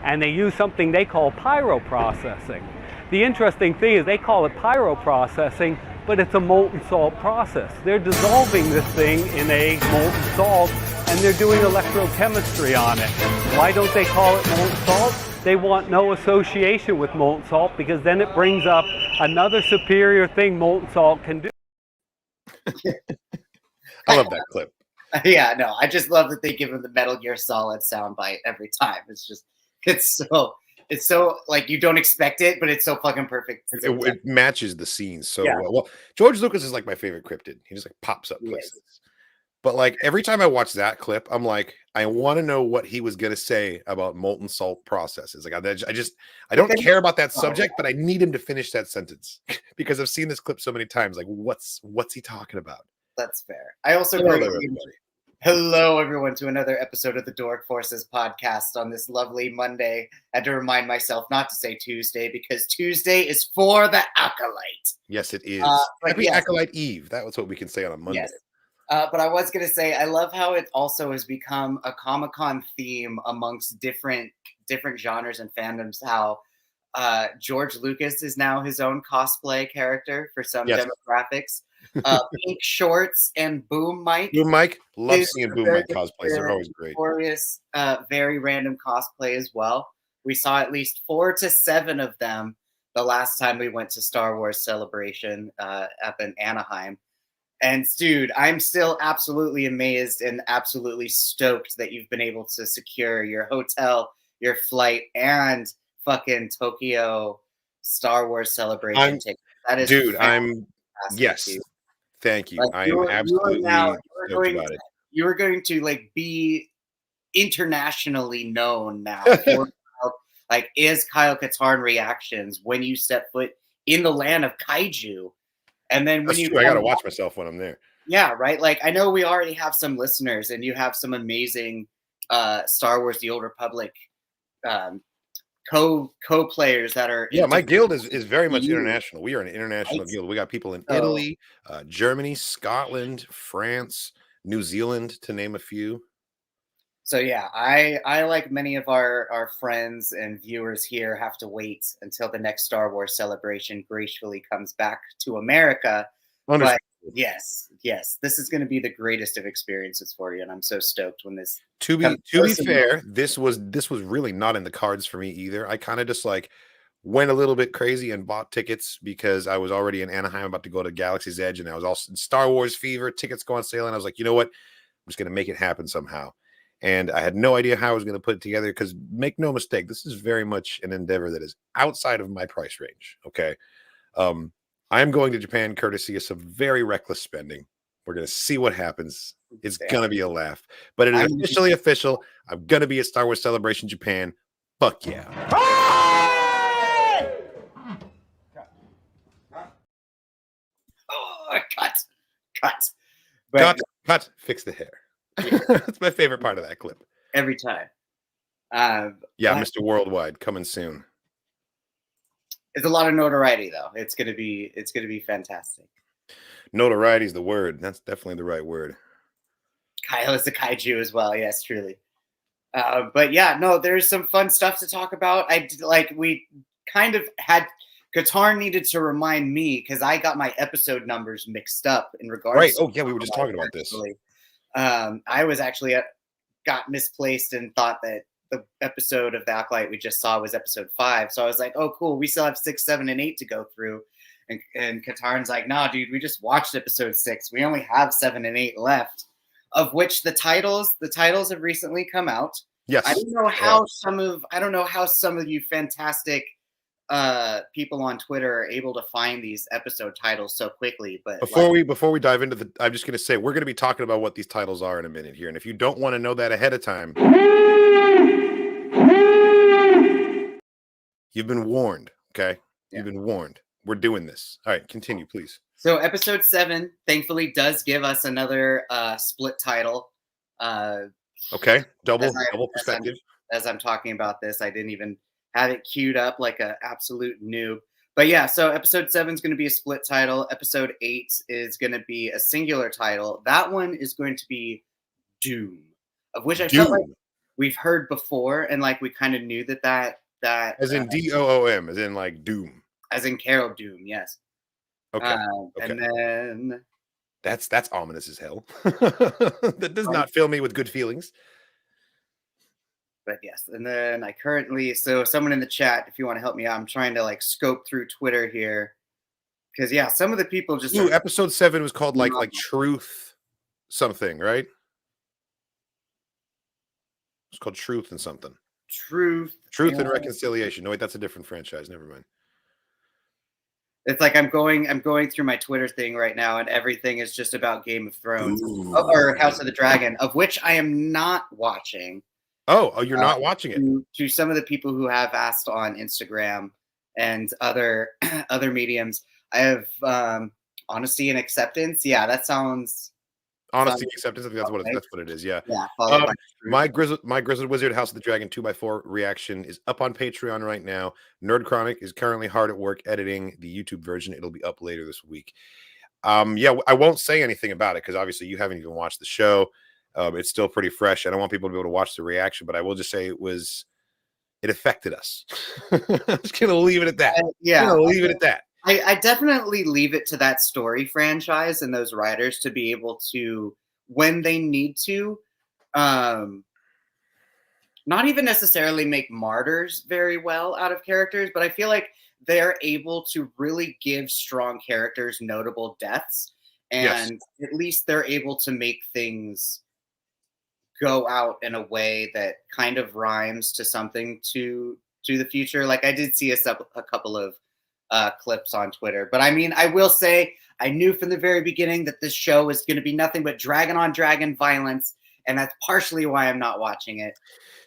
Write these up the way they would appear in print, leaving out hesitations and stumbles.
and they use something they call pyroprocessing. The interesting thing is they call it pyroprocessing, but it's a molten salt process. They're dissolving this thing in a molten salt, and they're doing electrochemistry on it. Why don't they call it molten salt? They want no association with molten salt, because then it brings up another superior thing molten salt can do. I love that clip. Yeah, no, I just love that they give him the Metal Gear Solid soundbite every time. It's so like you don't expect it, but it's so fucking perfect. It matches the scenes so well. Well, George Lucas is like my favorite cryptid. He just like pops up places. But like every time I watch that clip, I'm like, I want to know what he was gonna say about molten salt processes. Like I don't care about that subject, but I need him to finish that sentence because I've seen this clip so many times. Like, what's he talking about? That's fair. I also hello everyone to another episode of the Dork Forces podcast on this lovely Monday. I had to remind myself not to say Tuesday because Tuesday is for the Acolyte. Yes, it is. Happy Acolyte Eve. That was what we can say on a Monday. Yes. But I was going to say, I love how it also has become a Comic-Con theme amongst different genres and fandoms, how George Lucas is now his own cosplay character for some demographics. Pink shorts and Boom Mike. Boom Mike. Love seeing Boom Mike cosplays. They're always great. Glorious, very random cosplay as well. We saw at least 4 to 7 of them the last time we went to Star Wars Celebration up in Anaheim. And dude, I'm still absolutely amazed and absolutely stoked that you've been able to secure your hotel, your flight, and fucking Tokyo Star Wars Celebration ticket. That is, dude, yes. Thank you. I am absolutely stoked about it. You are going to like be internationally known now for like is Kyle Katarn reactions when you step foot in the land of kaiju. And then when I gotta watch myself when I'm there. Yeah, right. Like I know we already have some listeners, and you have some amazing Star Wars: The Old Republic co-players that are. Yeah, my guild is very much international. We are an international guild. We got people in Italy, Germany, Scotland, France, New Zealand, to name a few. So yeah, I like many of our friends and viewers here have to wait until the next Star Wars Celebration gracefully comes back to America. But yes, this is going to be the greatest of experiences for you, and I'm so stoked when this. To be fair, this was really not in the cards for me either. I kind of just like went a little bit crazy and bought tickets because I was already in Anaheim about to go to Galaxy's Edge, and I was also in Star Wars fever. Tickets go on sale, and I was like, you know what, I'm just going to make it happen somehow. And I had no idea how I was going to put it together because make no mistake, this is very much an endeavor that is outside of my price range. Okay. I'm going to Japan courtesy of some very reckless spending. We're going to see what happens. It's going to be a laugh, but it is officially official. I'm going to be at Star Wars Celebration Japan. Fuck yeah. Oh, cut. Cut. Fix the hair. That's my favorite part of that clip. Every time. Mr. Worldwide coming soon. It's a lot of notoriety, though. It's gonna be fantastic. Notoriety is the word. That's definitely the right word. Kyle is a kaiju as well. Yes, truly. But yeah, no, there's some fun stuff to talk about. We kind of had. Qatar needed to remind me because I got my episode numbers mixed up in regards. Right. Oh yeah, we were just talking about this. I was actually got misplaced and thought that the episode of the Acolyte we just saw was episode 5. So I was like, oh, cool. We still have 6, 7, and 8 to go through. And Qatar's like, nah, dude, we just watched episode 6. We only have 7 and 8 left, of which the titles have recently come out. Yes. I don't know how some of you fantastic people on Twitter are able to find these episode titles so quickly. But before we dive into I'm just going to say we're going to be talking about what these titles are in a minute here, and if you don't want to know that ahead of time, you've been warned. Okay, you've been warned. We're doing this. All right, continue, please. So episode 7, thankfully, does give us another split title. Okay, double perspective. As I'm talking about this, I didn't even have it queued up like an absolute noob. But yeah, so episode 7 is going to be a split title. Episode 8 is going to be a singular title. That one is going to be Doom, of which I felt like we've heard before, and like we kind of knew that As in DOOM, as in like Doom. as in Carol Doom, yes. Okay. And then that's ominous as hell. That does not fill me with good feelings. But yes, and then I currently, so someone in the chat, if you want to help me out, I'm trying to like scope through Twitter here. Because yeah, some of the people just episode 7 was called like Truth something, right? It's called Truth and something. Truth and Reconciliation. No, wait, that's a different franchise. Never mind. It's like I'm going through my Twitter thing right now, and everything is just about Game of Thrones or House of the Dragon, of which I am not watching. Oh, you're not watching it. To some of the people who have asked on Instagram and other mediums, I have Honesty and Acceptance. Yeah, that sounds. Honesty and Acceptance. I think that's what it is. Yeah. Yeah. My Grizzled Wizard House of the Dragon 2x4 reaction is up on Patreon right now. Nerd Chronic is currently hard at work editing the YouTube version. It'll be up later this week. Yeah, I won't say anything about it because obviously you haven't even watched the show. It's still pretty fresh. I don't want people to be able to watch the reaction, but I will just say it affected us. I'm just gonna leave it at that. Leave it at that. I definitely leave it to that story franchise and those writers to be able to, when they need to, not even necessarily make martyrs very well out of characters, but I feel like they're able to really give strong characters notable deaths, and at least they're able to make things go out in a way that kind of rhymes to something to the future. Like I did see a couple of clips on Twitter, but I mean, I will say I knew from the very beginning that this show was going to be nothing but dragon on dragon violence, and that's partially why I'm not watching it.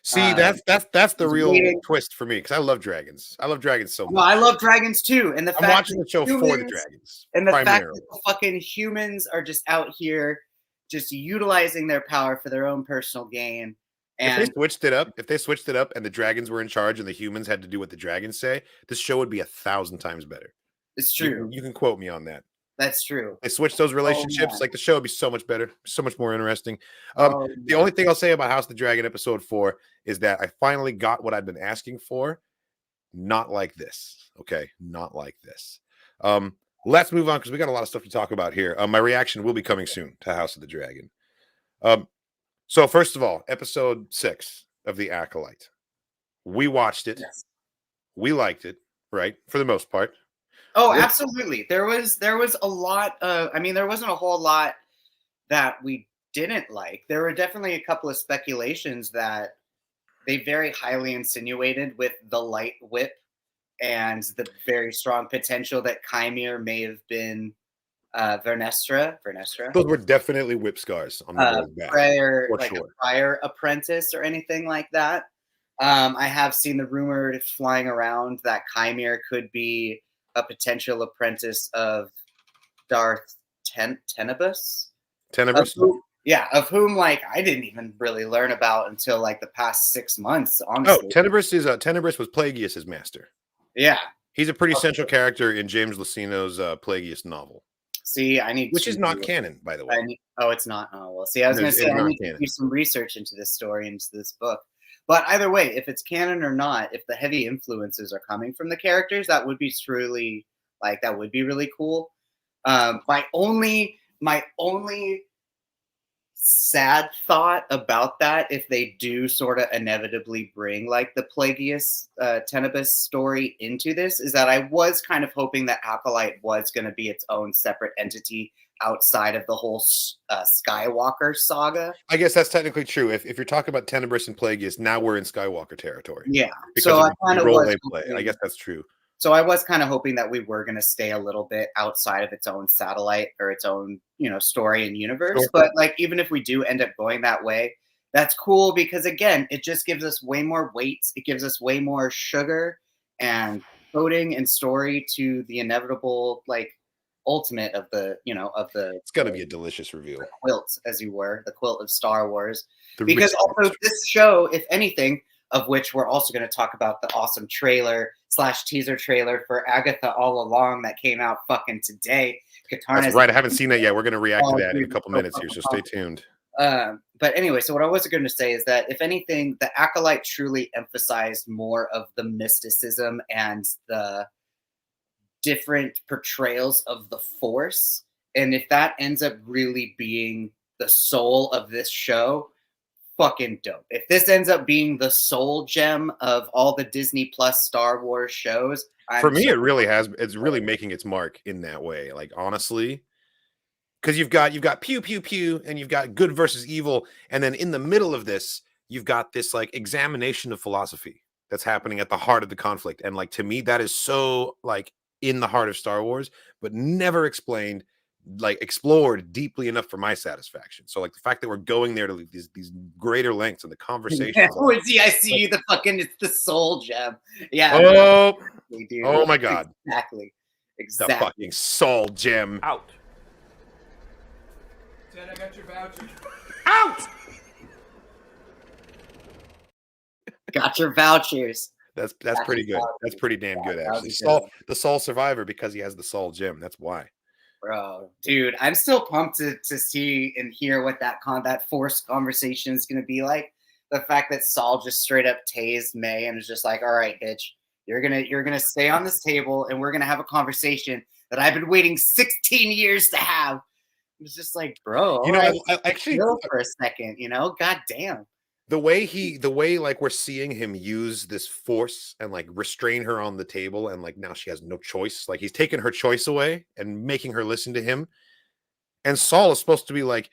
See, that's the real twist for me, because I love dragons. I love dragons so much. Well, I love dragons too, and I'm watching the show for the dragons, and the fact that the fucking humans are just out here just utilizing their power for their own personal gain. And if they switched it up and the dragons were in charge and the humans had to do what the dragons say, this show would be 1,000 times better. It's true. You can quote me on that. That's true. They switched those relationships, like the show would be so much better, so much more interesting. The only thing I'll say about House of the Dragon episode 4 is that I finally got what I've been asking for. Not like this. Okay. Not like this. Let's move on because we got a lot of stuff to talk about here. My reaction will be coming soon to House of the Dragon. So first of all, episode 6 of The Acolyte. We watched it. Yes. We liked it, right? For the most part. Oh, absolutely. There was a lot of, I mean, there wasn't a whole lot that we didn't like. There were definitely a couple of speculations that they very highly insinuated with the light whip and the very strong potential that Chimere may have been Vernestra. Those were definitely whip scars on the back. Prior, like a prior apprentice or anything like that. I have seen the rumor flying around that Chimere could be a potential apprentice of Darth Tenebris. Of whom like I didn't even really learn about until like the past 6 months, honestly. Oh, Tenebris was Plagueis' master. Yeah. He's a pretty central character in James Luceno's Plagueis novel. See, which is not canon, by the way. It's not. Oh, well, see, I was going to say I need to do some research into this story, into this book. But either way, if it's canon or not, if the heavy influences are coming from the characters, that would be truly, like, that would be really cool. My only sad thought about that, if they do sort of inevitably bring like the Plagueis Tenebris story into this, is that I was kind of hoping that Acolyte was going to be its own separate entity outside of the whole Skywalker saga. I guess that's technically true. If you're talking about Tenebris and Plagueis, now we're in Skywalker territory. Yeah, because so I kind of was. I guess that's true. So I was kind of hoping that we were going to stay a little bit outside of its own satellite or its own, story and universe. Sure. But like, even if we do end up going that way, that's cool because again, it just gives us way more weight. It gives us way more sugar and coding and story to the inevitable, like, ultimate of the, it's got to be a delicious reveal. Quilt, as you were, the quilt of Star Wars. Because also this show, if anything, of which we're also going to talk about the awesome trailer/teaser trailer for Agatha All Along that came out fucking today. That's right. I haven't seen that yet. We're going to react to that in a couple minutes here, so stay tuned. But anyway, so what I was going to say is that if anything, the Acolyte truly emphasized more of the mysticism and the different portrayals of the Force. And if that ends up really being the soul of this show, fucking dope. If this ends up being the soul gem of all the Disney Plus Star Wars shows, For me, it really has. It's really making its mark in that way. Like, honestly, because you've got pew pew pew, and you've got good versus evil, and then in the middle of this, you've got this like examination of philosophy that's happening at the heart of the conflict. And like, to me, that is so like in the heart of Star Wars, but never explained, like explored deeply enough for my satisfaction. So like the fact that we're going there to these greater lengths and the conversation. I see you. The fucking it's the soul gem. Yeah. Oh, dude. Oh my god. Exactly. The fucking soul gem. Out. Ted, I got your voucher. Out. Got your vouchers. That's pretty good. That's pretty damn good, actually. The soul survivor, because he has the soul gem. That's why. Bro, dude, I'm still pumped to see and hear what that Force conversation is going to be like. The fact that Saul just straight up tased May and is just like, "All right, bitch, you're gonna stay on this table and we're gonna have a conveation that I've been waiting 16 years to have." It was just like, bro, you know, right, I actually for a second, you know, god damn. The way like we're seeing him use this force and like restrain her on the table, and like now she has no choice. Like he's taking her choice away and making her listen to him. And Saul is supposed to be like,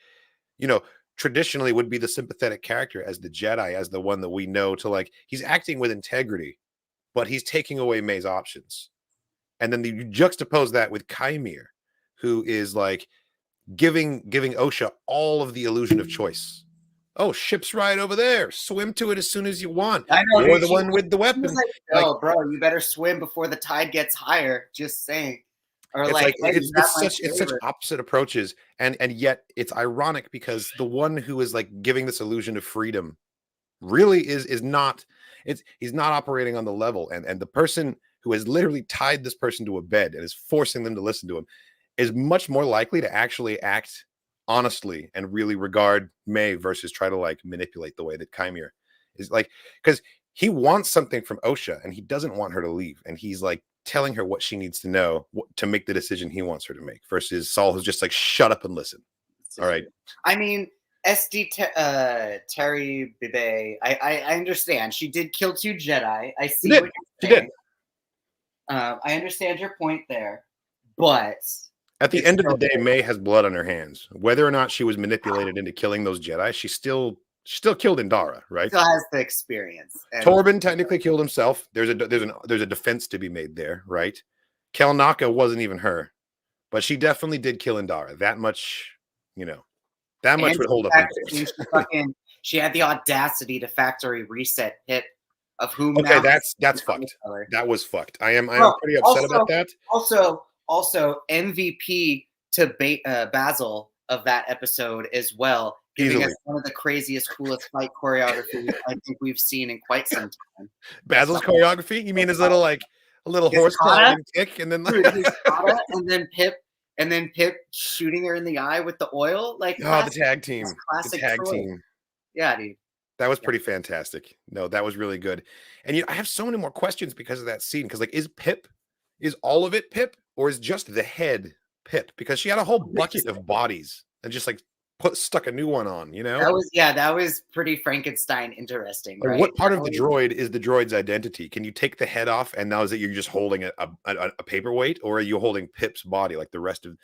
you know, traditionally would be the sympathetic character as the Jedi, as the one that we know to like, he's acting with integrity, but he's taking away May's options. And then you juxtapose that with Chimere, who is like giving Osha all of the illusion of choice. Oh, ship's right over there. Swim to it as soon as you want. I know, you're the one with the weapon. Like, no, like, bro, you better swim before the tide gets higher. Just saying. Or it's like it's such opposite approaches, and yet it's ironic because the one who is like giving this illusion of freedom really is not. He's not operating on the level, and the person who has literally tied this person to a bed and is forcing them to listen to him is much more likely to actually act honestly and really regard May versus try to like manipulate the way that Chimere is, like, because he wants something from Osha and he doesn't want her to leave, and he's like telling her what she needs to know to make the decision he wants her to make, versus Saul, who's just like, shut up and listen. All right. I mean, Terry Bibe, I understand. She did kill 2 Jedi. I see what you're saying. I understand your point there, but at the end of the day, May has blood on her hands. Whether or not she was manipulated into killing those Jedi, she still killed Indara, right? Still has the experience. Torben technically killed himself. There's a defense to be made there, right? Kelnaka wasn't even her, but she definitely did kill Indara. That much, you know, that much would hold up. She had the audacity to factory reset Pip, of whom. Okay, that's fucked. That was fucked. I am pretty upset about that. Also, MVP to Basil of that episode as well, giving us one of the craziest, coolest fight choreography I think we've seen in quite some time. Basil's choreography? You mean his little like a little horse climbing kick, and then and then Pip shooting her in the eye with the oil? Like, the tag team. Classic the tag team. Yeah, dude. That was pretty fantastic. No, that was really good. And I have so many more questions because of that scene. Because like, is all of it Pip, or is just the head Pip? Because she had a whole bucket of bodies and just like stuck a new one on, you know? That was pretty Frankenstein interesting. Like, right? what part of the droid is the droid's identity? Can you take the head off, and now is it you're just holding a paperweight, or are you holding Pip's body like the rest of?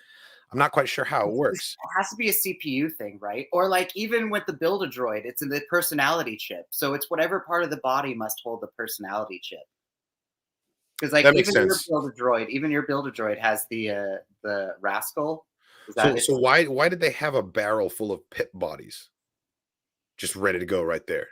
I'm not quite sure how it works. It has to be a CPU thing, right? Or like even with the Build-A-Droid, it's in the personality chip. So it's whatever part of the body must hold the personality chip. Because like even your Build-A-Droid has the rascal. So why did they have a barrel full of Pip bodies just ready to go right there?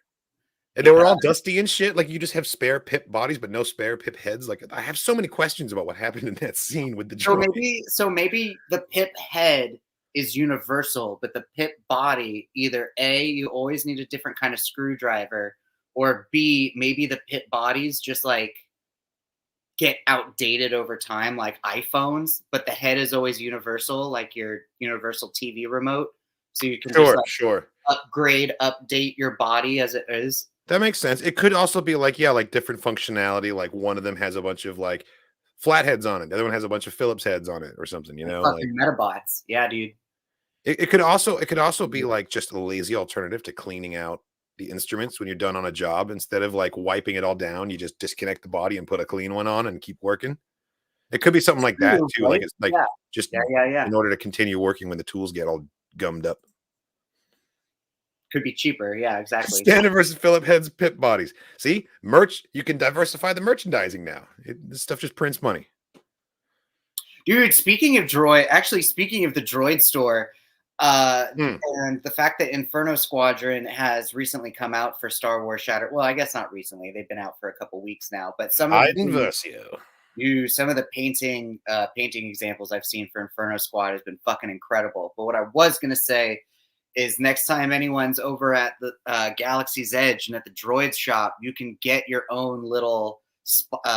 And they were all dusty and shit. Like, you just have spare Pip bodies, but no spare Pip heads. Like, I have so many questions about what happened in that scene with the droid. So maybe the Pip head is universal, but the Pip body, either A, you always need a different kind of screwdriver, or B, maybe the Pip bodies just like get outdated over time, like iPhones, but the head is always universal, like your universal TV remote. So you can sure. update your body as it is. That makes sense. It could also be like, yeah, like different functionality. Like one of them has a bunch of like flatheads on it. The other one has a bunch of Phillips heads on it or something, you know, like Fucking Metabots. Yeah, dude. it could also be like just a lazy alternative to cleaning out the instruments when you're done on a job. Instead of like wiping it all down, you just disconnect the body and put a clean one on and keep working. It could be something like that too. Like it's like Yeah. just Yeah. in order to continue working when the tools get all gummed up. Could be cheaper. Yeah, exactly. Standard versus Phillip heads pit bodies. See, merch, you can diversify the merchandising now. This stuff just prints money. Dude, speaking of Droid, actually speaking of the Droid store, and the fact that Inferno Squadron has recently come out for Star Wars Shattered. Well, I guess not recently. They've been out for a couple weeks now. But some of the painting examples I've seen for Inferno Squad has been fucking incredible. But what I was gonna say is next time anyone's over at the Galaxy's Edge and at the Droid shop, you can get your own little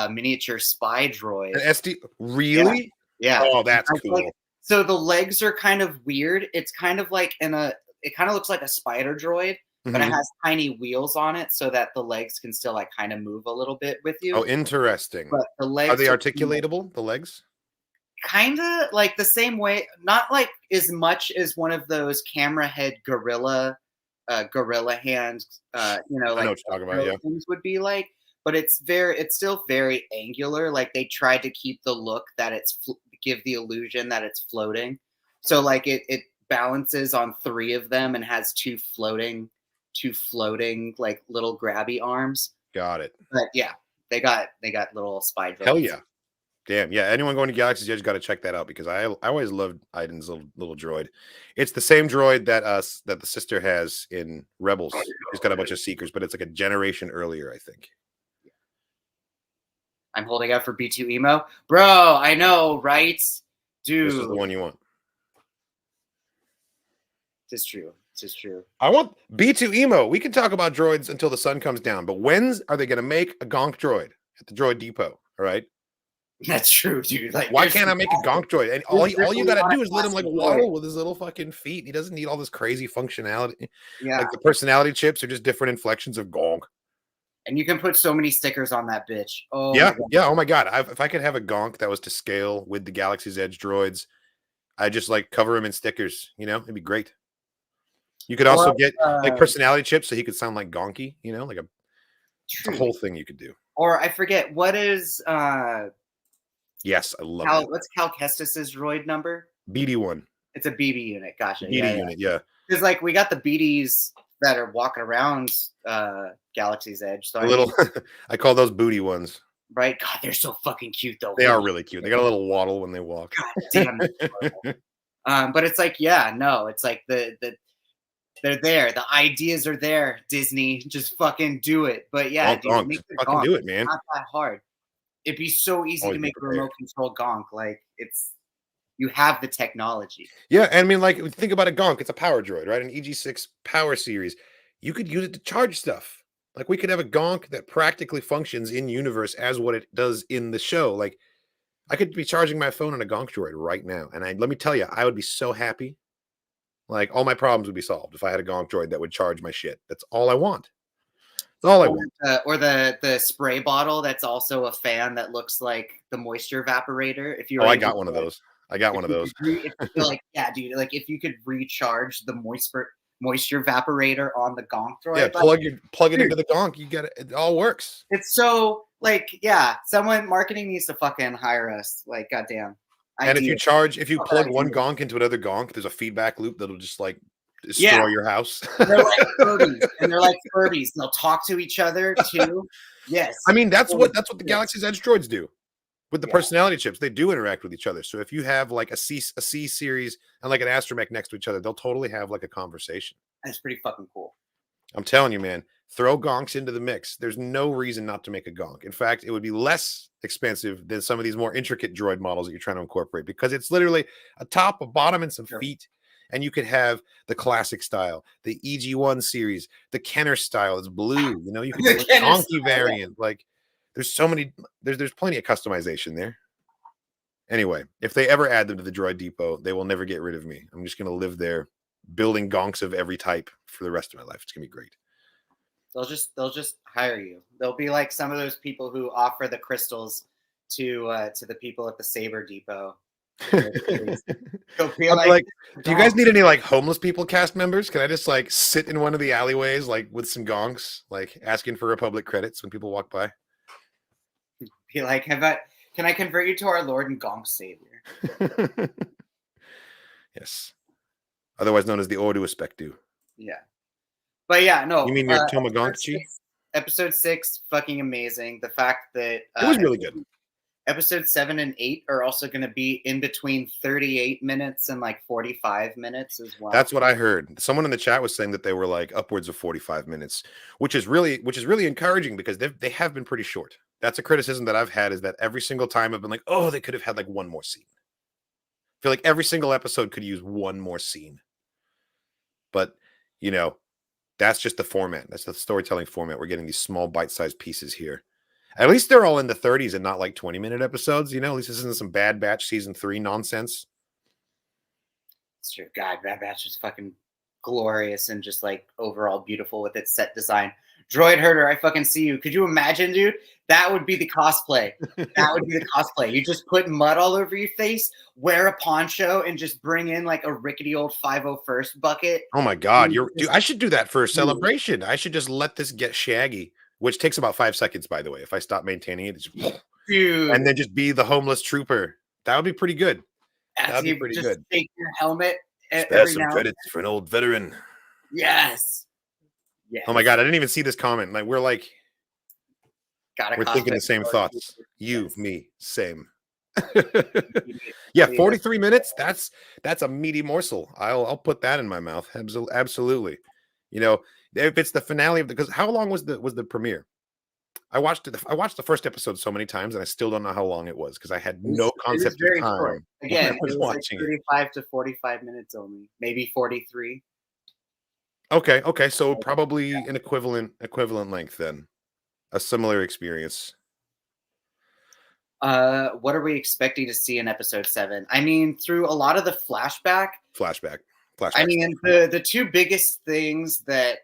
miniature spy droid. An SD, really? Yeah. Oh, that's cool. Like, so the legs are kind of weird. It's kind of like it kind of looks like a spider droid, but it has tiny wheels on it so that the legs can still like kind of move a little bit with you. Oh, interesting. But the legs are they articulatable? The legs? Kind of like the same way, not like as much as one of those camera head gorilla hands, you know, like I know what you're talking about, yeah. Things would be like, but it's still very angular. Like they tried to keep the look that give the illusion that it's floating. So like it balances on 3 of them and has two floating like little grabby arms. Got it. But yeah, they got little spy droids. Hell yeah. Damn, yeah. Anyone going to Galaxy's Edge got to check that out because I always loved Aiden's little droid. It's the same droid that the sister has in Rebels. He's got a bunch of seekers, but it's like a generation earlier, I think. I'm holding out for B2 Emo. Bro, I know, right? Dude. This is the one you want. It's true. I want B2 Emo. We can talk about droids until the sun comes down, but when are they going to make a Gonk droid at the Droid Depot? All right. That's true, dude. Like, why can't I make a Gonk droid? And all you gotta do is let him like waddle with his little fucking feet. He doesn't need all this crazy functionality. Yeah, like the personality chips are just different inflections of Gonk. And you can put so many stickers on that bitch. Oh yeah. Oh my god. If I could have a Gonk that was to scale with the Galaxy's Edge droids, I just like cover him in stickers. You know, it'd be great. You could also get like personality chips so he could sound like Gonky. You know, like a whole thing you could do. Or I forget what is. Yes, I love it. What's Cal Kestis's droid number? BD1. It's a BD unit. Gotcha. BD unit, yeah. Because like we got the BDs that are walking around Galaxy's Edge. So I call those booty ones. Right? God, they're so fucking cute though. They are really cute. They got a little waddle when they walk. God damn. But it's like, it's like they're there. The ideas are there. Disney, just fucking do it. But yeah, dude, fucking do it, man. It's not that hard. It'd be so easy to make a remote control Gonk. Like you have the technology. Yeah, and I mean, like, think about a Gonk. It's a power droid, right? An EG6 power series. You could use it to charge stuff. Like, we could have a Gonk that practically functions in universe as what it does in the show. Like, I could be charging my phone on a Gonk droid right now, and let me tell you, I would be so happy. Like, all my problems would be solved if I had a Gonk droid that would charge my shit. That's all I want. That's all I want. Or the spray bottle that's also a fan that looks like the moisture evaporator. If you I got one of those. I got one of those. Like, yeah, dude. Like, if you could recharge the moisture evaporator on the Gonk droid. Yeah, plug it into the Gonk. You get it. It all works. It's so like, yeah. Someone marketing needs to fucking hire us. Like, goddamn. And if you plug one Gonk into another Gonk, there's a feedback loop that'll just like destroy your house. They're like Furbies. They'll talk to each other too. Yes. I mean, that's what the Galaxy's Edge droids do with the personality chips. They do interact with each other. So if you have like a C series and like an astromech next to each other, they'll totally have like a conversation. That's pretty fucking cool. I'm telling you, man, throw Gonks into the mix. There's no reason not to make a Gonk. In fact, it would be less expensive than some of these more intricate droid models that you're trying to incorporate because it's literally a top, a bottom, and some feet. And you could have the classic style, the EG1 series, the Kenner style. It's blue. You know, you could do a Gonky variant. Like, there's so many. There's plenty of customization there. Anyway, if they ever add them to the Droid Depot, they will never get rid of me. I'm just going to live there building gonks of every type for the rest of my life. It's gonna be great. They'll just hire you. They'll be like some of those people who offer the crystals to the people at the Saber Depot. They'll be like, do you guys need any like homeless people cast members? Can I just like sit in one of the alleyways like with some gonks, like asking for Republic credits when people walk by? Be like, can I convert you to our Lord and Gonk Savior? Yes. Otherwise known as the Ordu Aspectu. Yeah. But yeah, no. You mean your Tomagonchi? Episode 6, fucking amazing. The fact that it was really good. Episode 7 and 8 are also going to be in between 38 minutes and like 45 minutes as well. That's what I heard. Someone in the chat was saying that they were like upwards of 45 minutes, which is really encouraging because they have been pretty short. That's a criticism that I've had, is that every single time I've been like, oh, they could have had like one more scene. I feel like every single episode could use one more scene. But, you know, that's just the format. That's the storytelling format. We're getting these small bite-sized pieces here. At least they're all in the 30s and not like 20-minute episodes. You know, at least this isn't some Bad Batch season 3 nonsense. It's true. God, Bad Batch was fucking glorious and just like overall beautiful with its set design. Droid Herder, I fucking see you. Could you imagine, dude? That would be the cosplay. That would be the cosplay. You just put mud all over your face, wear a poncho, and just bring in like a rickety old 501st bucket. Oh my God. Dude, I should do that for a celebration. I should just let this get shaggy, which takes about 5 seconds, by the way. If I stop maintaining it, it's just, dude, and then just be the homeless trooper. That would be pretty good. That would be pretty good. Take your helmet. Spare some credits for an old veteran. Yes. Yes. Oh my God, I didn't even see this comment. Like we're thinking the same thoughts. You, me, same. Yeah, 43 minutes. That's a meaty morsel. I'll put that in my mouth. Absolutely. You know, if it's the finale of because how long was the premiere? I watched the first episode so many times and I still don't know how long it was because I had no concept of time. Short. Again, it was watching like 35 to 45 minutes only, maybe 43. Okay. So probably an equivalent length then. A similar experience. What are we expecting to see in episode 7? I mean, through a lot of the flashback. I mean, the two biggest things that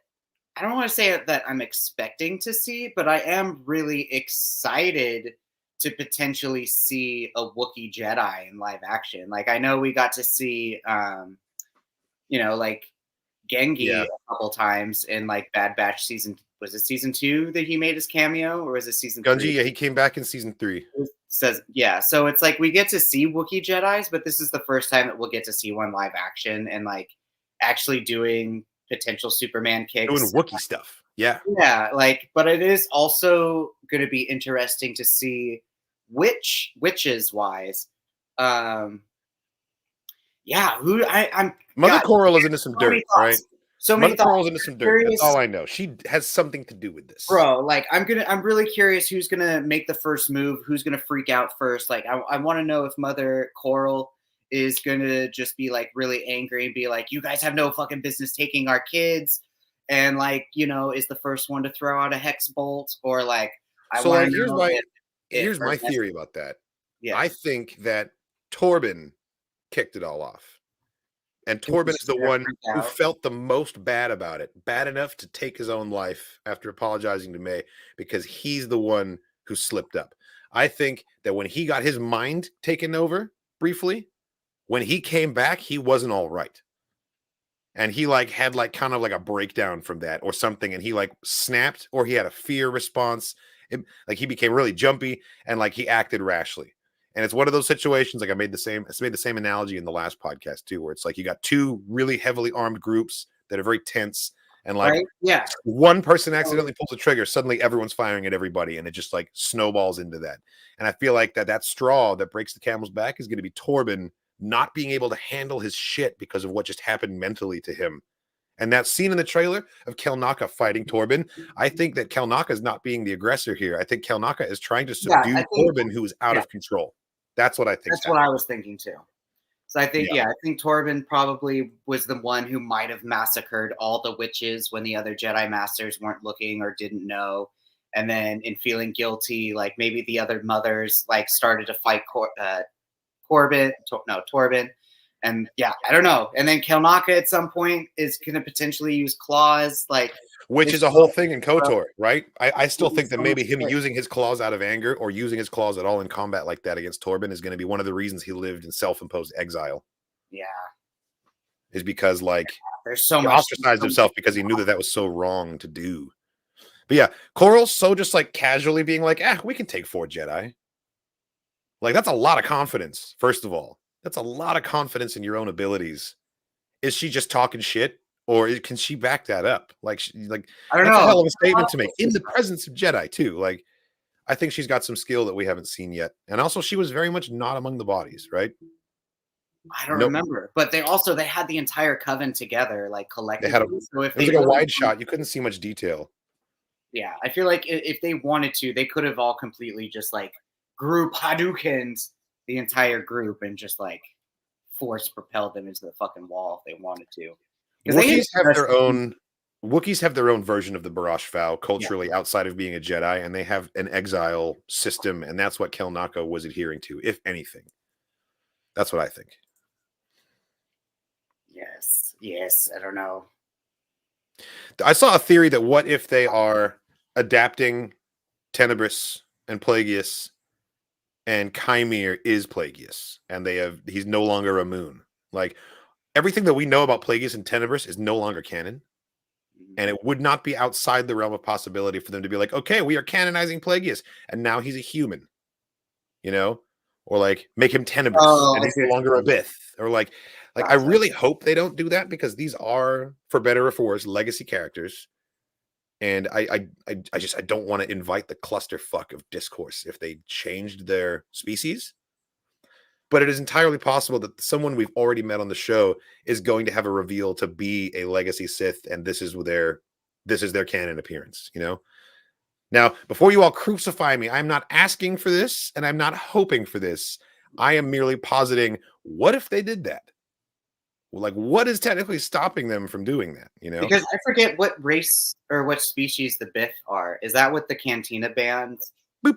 I don't want to say that I'm expecting to see, but I am really excited to potentially see a Wookiee Jedi in live action. Like I know we got to see like Gengi a couple times in like Bad Batch season. Was it season 2 that he made his cameo, or was it season 3? Gungi, yeah, he came back in season 3. So it's like we get to see Wookiee Jedis, but this is the first time that we'll get to see one live action and like actually doing potential Superman kicks. Doing Wookiee stuff. Yeah. Yeah, but it is also going to be interesting to see witches wise. Mother Coral is into some dirt, right? So many Mother Coral's into some dirt. That's all I know. She has something to do with this, bro. Like I'm really curious who's gonna make the first move, who's gonna freak out first. Like I want to know if Mother Coral is gonna just be like really angry and be like, "You guys have no fucking business taking our kids," and like is the first one to throw out a hex bolt, or like here's my theory about that. Yeah, I think that Torben kicked it all off. And Torben is the one who felt the most bad about it, bad enough to take his own life after apologizing to May, because he's the one who slipped up. I think that when he got his mind taken over briefly, when he came back, he wasn't all right. And he had kind of like a breakdown from that or something. And he snapped, or he had a fear response. He became really jumpy and he acted rashly. And it's one of those situations, I made the same analogy in the last podcast too, where it's you got two really heavily armed groups that are very tense, and one person accidentally pulls the trigger, suddenly everyone's firing at everybody, and it just snowballs into that. And I feel like that straw that breaks the camel's back is going to be Torben not being able to handle his shit because of what just happened mentally to him. And that scene in the trailer of Kelnaka fighting Torben, I think that Kelnaka is not being the aggressor here. I think Kelnaka is trying to subdue Torben, who is out of control. That's what I think. That's what I was thinking too. So I think, I think Torben probably was the one who might have massacred all the witches when the other Jedi Masters weren't looking or didn't know. And then in feeling guilty, maybe the other mothers started to fight Torben. And yeah, I don't know. And then Kelnaka at some point is going to potentially use claws, like which is a whole thing in KOTOR, right? I still think that so maybe much him shit. using his claws out of anger or using his claws at all in combat like that against Torben is going to be one of the reasons he lived in self-imposed exile. Yeah, Is because like there's so he much. ostracized himself because he knew that that was so wrong to do. But yeah, Coral's so just like casually being like, we can take 4 Jedi. Like, that's a lot of confidence, first of all. That's a lot of confidence in your own abilities. Is she just talking shit? Or can she back that up? Like, I don't that's know. a hell of a statement to make in the presence of Jedi, too. Like, I think she's got some skill that we haven't seen yet. And also, she was very much not among the bodies, right? I don't remember. But they had the entire coven together, like collectively. They had so if it was they like a wide shot. You couldn't see much detail. Yeah, I feel like if they wanted to, they could have all completely just like group Hadoukens the entire group and just like force propelled them into the fucking wall if they wanted to. Wookiees have their own version of the Barash vow culturally outside of being a Jedi, and they have an exile system, and that's what Kelnaka was adhering to, if anything. That's what I think. Yes, I don't know. I saw a theory that what if they are adapting Tenebris and Plagueis, and Chimere is Plagueis, and he's no longer a moon. Like, everything that we know about Plagueis and Tenebris is no longer canon. And it would not be outside the realm of possibility for them to be like, okay, we are canonizing Plagueis, and now he's a human, or like make him Tenebris and he's no longer a Bith, or like I really hope they don't do that, because these are, for better or for worse, legacy characters, and I don't want to invite the clusterfuck of discourse if they changed their species. But it is entirely possible that someone we've already met on the show is going to have a reveal to be a legacy Sith, and this is their canon appearance, Now, before you all crucify me, I'm not asking for this, and I'm not hoping for this. I am merely positing, what if they did that? Like, what is technically stopping them from doing that, Because I forget what race or what species the Biff are. Is that what the Cantina band? The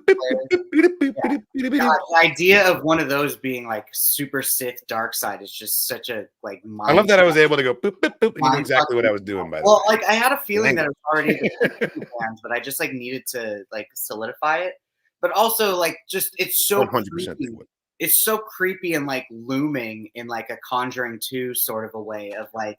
idea of one of those being like super Sith dark side is just such a like I love that I was able to go boop, boop, boop, and you knew exactly what I was doing by the way. Well, like I had a feeling that it was already the bands, but I just like needed to like solidify it. But also like just it's so 100% creepy. It's so creepy and like looming in like a Conjuring 2 sort of a way of like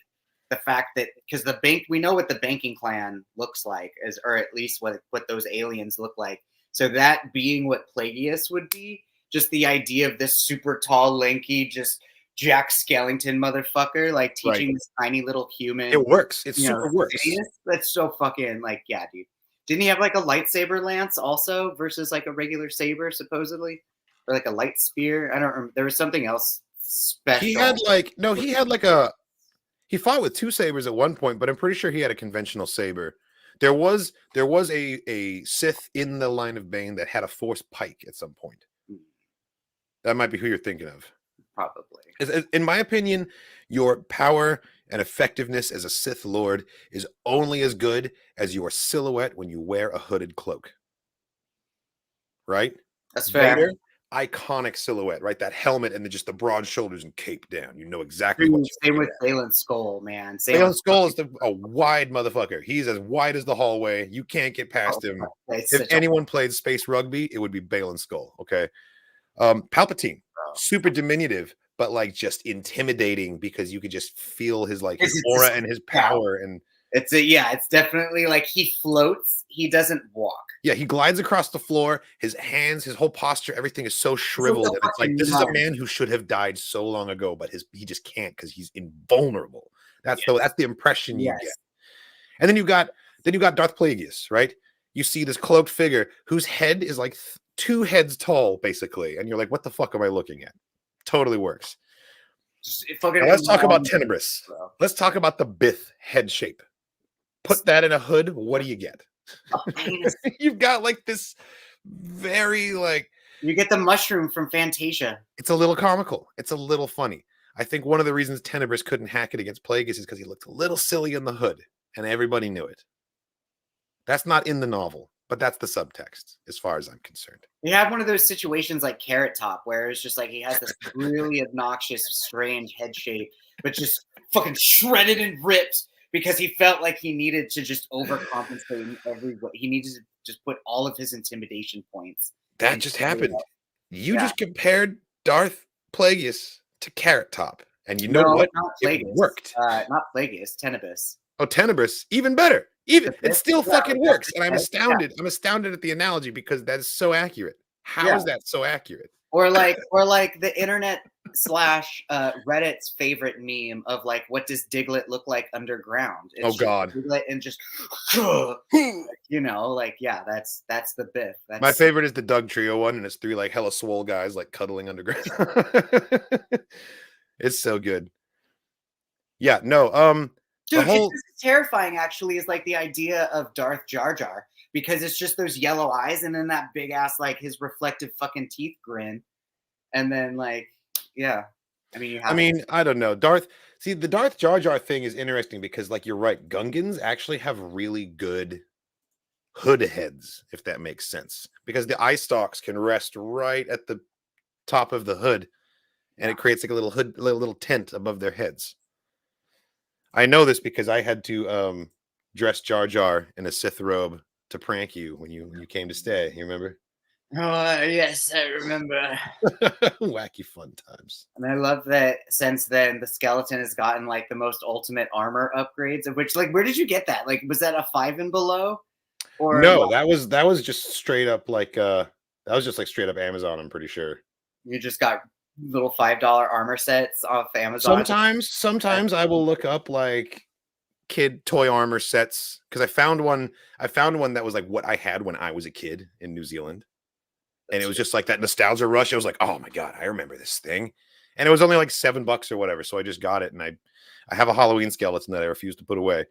the fact that because we know what the banking clan looks like, or at least what those aliens look like. So that being what Plagueis would be, just the idea of this super tall, lanky, just Jack Skellington motherfucker, like teaching this tiny little human. It works. It super works. That's so fucking like, yeah, dude. Didn't he have like a lightsaber lance also versus like a regular saber, supposedly? Or like a light spear? I don't remember. There was something else special. He fought with 2 sabers at one point, but I'm pretty sure he had a conventional saber. There was a Sith in the line of Bane that had a Force pike at some point. That might be who you're thinking of. Probably. In my opinion, your power and effectiveness as a Sith Lord is only as good as your silhouette when you wear a hooded cloak. Right? That's fair. Vader, iconic silhouette, right? That helmet and then just the broad shoulders and cape down. You know exactly what you're Same with Baylan Skoll, man. Baylan Skoll is a wide motherfucker. He's as wide as the hallway. You can't get past him. If anyone played space rugby, it would be Baylan Skoll. Okay. Palpatine, super diminutive, but like just intimidating because you could just feel his like his aura and his power. And it's definitely like he floats. He doesn't walk. Yeah, he glides across the floor. His hands, his whole posture, everything is so shriveled. And it's like, this is a man who should have died so long ago, but he just can't because he's invulnerable. That's the impression you get. And then you got Darth Plagueis, right? You see this cloaked figure whose head is like 2 heads tall, basically. And you're like, what the fuck am I looking at? Totally works. Now let's talk about Tenebris. Let's talk about the Bith head shape. Put that in a hood. What do you get? You've got like this very like you get the mushroom from Fantasia. It's a little comical. It's a little funny. I think one of the reasons Tenebris couldn't hack it against Plagueis is because he looked a little silly in the hood, and everybody knew it. That's not in the novel. but that's the subtext as far as I'm concerned. We have one of those situations like Carrot Top, where it's just like he has this really obnoxious, strange head shape, but just fucking shredded and ripped because he felt like he needed to just overcompensate in every way. He needed to just put all of his intimidation points. That just happened. You just compared Darth Plagueis to Carrot Top, and you know what? Not It Plagueis. worked. Not Plagueis. Tenebris. Oh, Tenebris, even better. Even it still Yeah, fucking works, and I'm yeah. astounded. I'm astounded at the analogy because that is so accurate. How is that so accurate? Or like the internet / Reddit's favorite meme of like, what does Diglett look like underground? It's Oh God, Diglett and just you know, like that's the Biff. That's my favorite is the Doug Trio one, and it's 3 like hella swole guys like cuddling underground. It's so good. Yeah, no, dude, it's terrifying. Actually, is like the idea of Darth Jar Jar. Because it's just those yellow eyes and then that big ass, like his reflective fucking teeth grin. And then like, yeah. I mean, I don't know. The Darth Jar Jar thing is interesting because like, you're right. Gungans actually have really good hood heads, if that makes sense, because the eye stalks can rest right at the top of the hood and it creates like a little hood, little tent above their heads. I know this because I had to dress Jar Jar in a Sith robe to prank you when you came to stay. You remember? Oh, yes, I remember. Wacky fun times. And I love that since then the skeleton has gotten like the most ultimate armor upgrades, of which, like, where did you get that? Like, was that a 5 and below? Or no, that was just straight up like that was just like straight up Amazon, I'm pretty sure. You just got little $5 armor sets off Amazon. Sometimes I will look up like kid toy armor sets because I found one that was like what I had when I was a kid in New Zealand, and it was just like that nostalgia rush. I was like, oh my God, I remember this thing, and it was only like $7 or whatever, so I just got it, and I have a Halloween skeleton that I refuse to put away,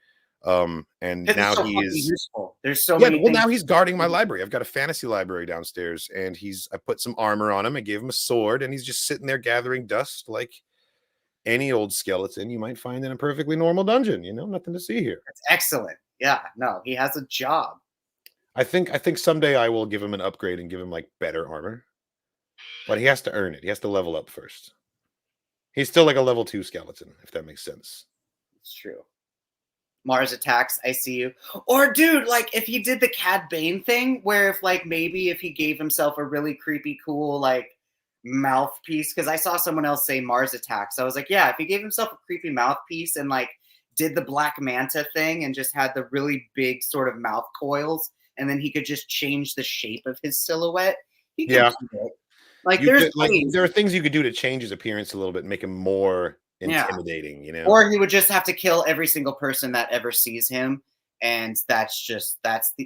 and now so he is useful. There's so many. Well, now he's guarding my library. I've got a fantasy library downstairs, and I put some armor on him. I gave him a sword, and he's just sitting there gathering dust like any old skeleton you might find in a perfectly normal dungeon. Nothing to see here. That's excellent. Yeah, no, he has a job. I think someday I will give him an upgrade and give him like better armor, but he has to earn it. He has to level up first. He's still like a level 2 skeleton, if that makes sense. It's true. Mars attacks, I see you. Or dude, like if he did the Cad Bane thing, where if he gave himself a really creepy, cool like mouthpiece, because I saw someone else say Mars attacks. I was like, yeah, if he gave himself a creepy mouthpiece and like did the Black Manta thing and just had the really big sort of mouth coils, and then he could just change the shape of his silhouette. He could do it. Like there are things you could do to change his appearance a little bit, make him more intimidating, Or he would just have to kill every single person that ever sees him, and that's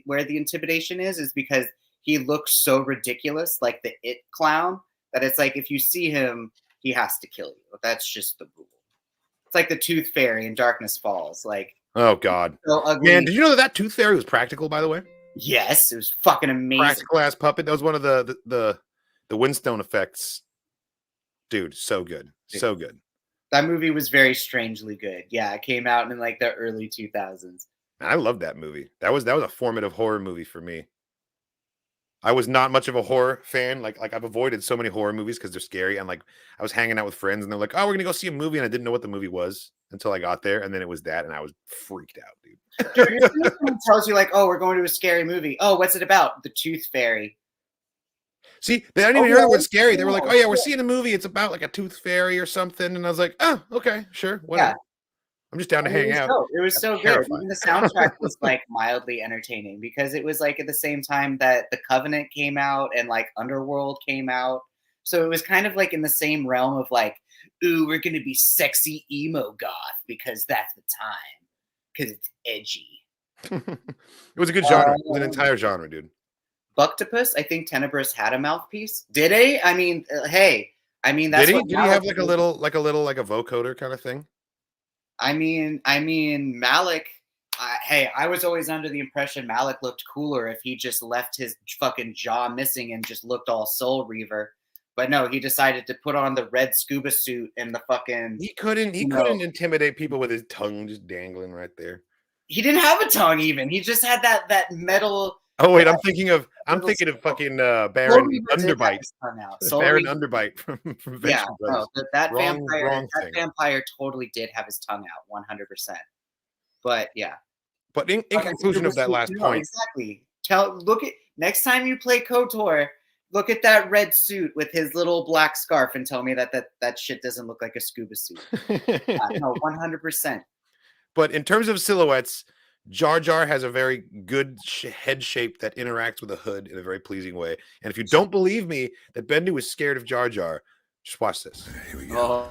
where the intimidation is because he looks so ridiculous, like the It clown, that it's like if you see him, he has to kill you. That's just the rule. It's like the Tooth Fairy in Darkness Falls. Like, oh God, so ugly. Man, did you know that Tooth Fairy was practical? By the way, yes, it was fucking amazing. Practical ass puppet. That was one of the Windstone effects. Dude, so good, so good. That movie was very strangely good. Yeah, it came out in like the early 2000s. I love that movie. That was a formative horror movie for me. I was not much of a horror fan. Like I've avoided so many horror movies because they're scary. And like I was hanging out with friends and they're like, "Oh, we're gonna go see a movie," and I didn't know what the movie was until I got there, and then it was that, and I was freaked out, dude. Dude, someone tells you like, "Oh, we're going to a scary movie." Oh, what's it about? The Tooth Fairy. See, they didn't even hear the word scary. They were like, "Oh yeah, we're seeing a movie. It's about like a tooth fairy or something." And I was like, "Oh, okay, sure, whatever." Yeah. I'm just down to hang out. It was so good. Even the soundtrack was like mildly entertaining because it was like at the same time that The Covenant came out and like Underworld came out. So it was kind of like in the same realm of like, ooh, we're going to be sexy emo goth because that's the time. Because it's edgy. It was a good genre. It was an entire genre, dude. Bucktopus, I think Tenebris had a mouthpiece. Did he? I mean, hey. I mean, that's Did he have like a little vocoder kind of thing? I mean, Malik. I was always under the impression Malik looked cooler if he just left his fucking jaw missing and just looked all Soul Reaver. But no, he decided to put on the red scuba suit and the fucking. He couldn't intimidate people with his tongue just dangling right there. He didn't have a tongue even. He just had that metal Oh wait, I'm thinking of Little fucking Soul Baron Reaver did have Underbite. his tongue out. Soul Baron Reaver, Underbite from yeah, Venture Brothers. no, that Wrong that thing. vampire totally did have his tongue out, 100%. But yeah. But in Fucking conclusion of that Scuba last Suit, no, point, exactly. Look at next time you play KOTOR, look at that red suit with his little black scarf and tell me that shit doesn't look like a scuba suit. No, 100%. but in terms of silhouettes, Jar Jar has a very good head shape that interacts with a hood in a very pleasing way. And if you don't believe me that Bendu is scared of Jar Jar, just watch this. Here we go.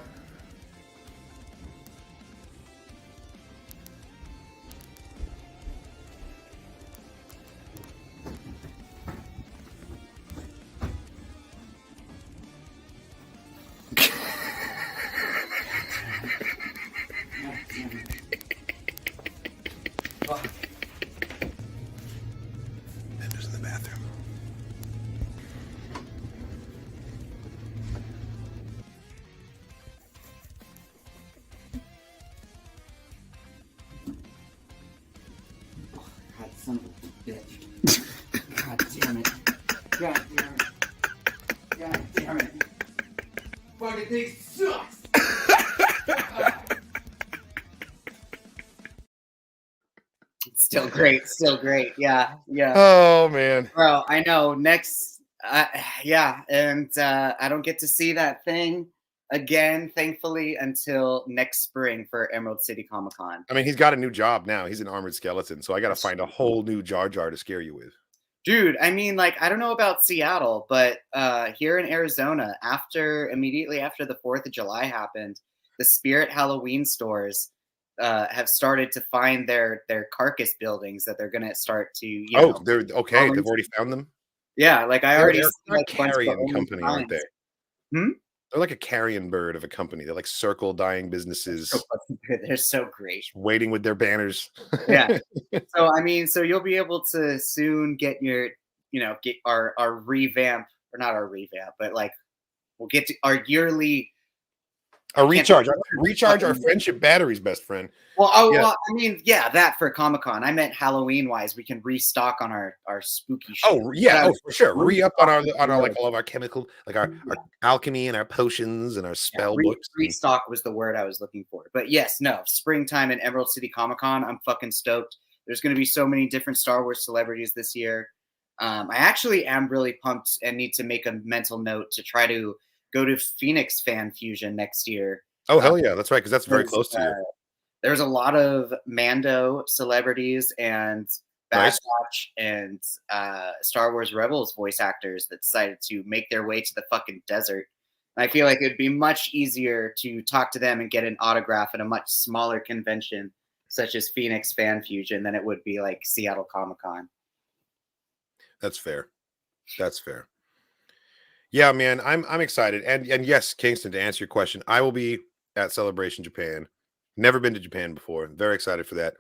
Oh. Bendu's in the bathroom. God, son of a bitch. God damn it. God damn it. God damn it. Fucking thing sucks. Still great. Still great. Yeah. Yeah. Oh man. Bro, I know. Next, yeah. And I don't get to see that thing again, thankfully, until next spring for Emerald City Comic Con. I mean, he's got a new job now. He's an armored skeleton, so I got to find a whole new Jar Jar to scare you with. Dude, I mean, like, I don't know about Seattle, but here in Arizona, immediately after the 4th of July happened, the Spirit Halloween stores have started to find their carcass buildings that they're gonna start to, you know, They're okay. They've already found them. yeah, like I already They're see, a like, a bunch of carrion only company, aren't signs. they? Hmm? They're like a carrion bird of a company. They're like circle dying businesses So fucking good. They're so great. waiting with their banners. Yeah. So I mean, so you'll be able to soon get your, get our revamp, or not our revamp, but like we'll get to our yearly. A recharge. Can't- Recharge our friendship batteries, best friend. Well, Yeah. well, I mean, yeah, that for Comic-Con. I meant Halloween wise, we can restock on our spooky shit. Oh yeah, But for sure. Re-up on our restock- like all of our chemical, like our alchemy and our potions and our spell Yeah, books. restock was the word I was looking for. But yes, no, springtime in Emerald City Comic Con. I'm fucking stoked. There's going to be so many different Star Wars celebrities this year. I actually am really pumped and need to make a mental note to try to go to Phoenix Fan Fusion next year. Oh hell yeah, that's right, because that's very close to you. There's a lot of Mando celebrities and Bad Nice. Batch and Star Wars Rebels voice actors that decided to make their way to the fucking desert. And I feel like it'd be much easier to talk to them and get an autograph at a much smaller convention such as Phoenix Fan Fusion than it would be like Seattle Comic Con. That's fair. That's fair. Yeah, man, I'm excited. And yes, Kingston, to answer your question, I will be at Celebration Japan. Never been to Japan before. Very excited for that.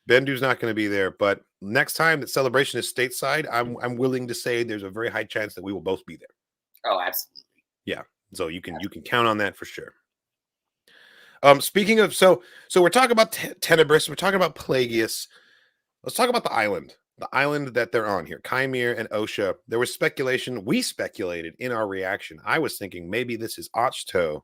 Bendu's not going to be there, but next time that Celebration is stateside, I'm willing to say there's a very high chance that we will both be there. Oh, absolutely. Yeah. So you can count on that for sure. Speaking of, so we're talking about Tenebris, we're talking about Plagueis. Let's talk about the island that they're on here, Chimere and Osha. There was speculation. We speculated in our reaction. I was thinking maybe this is Ochto,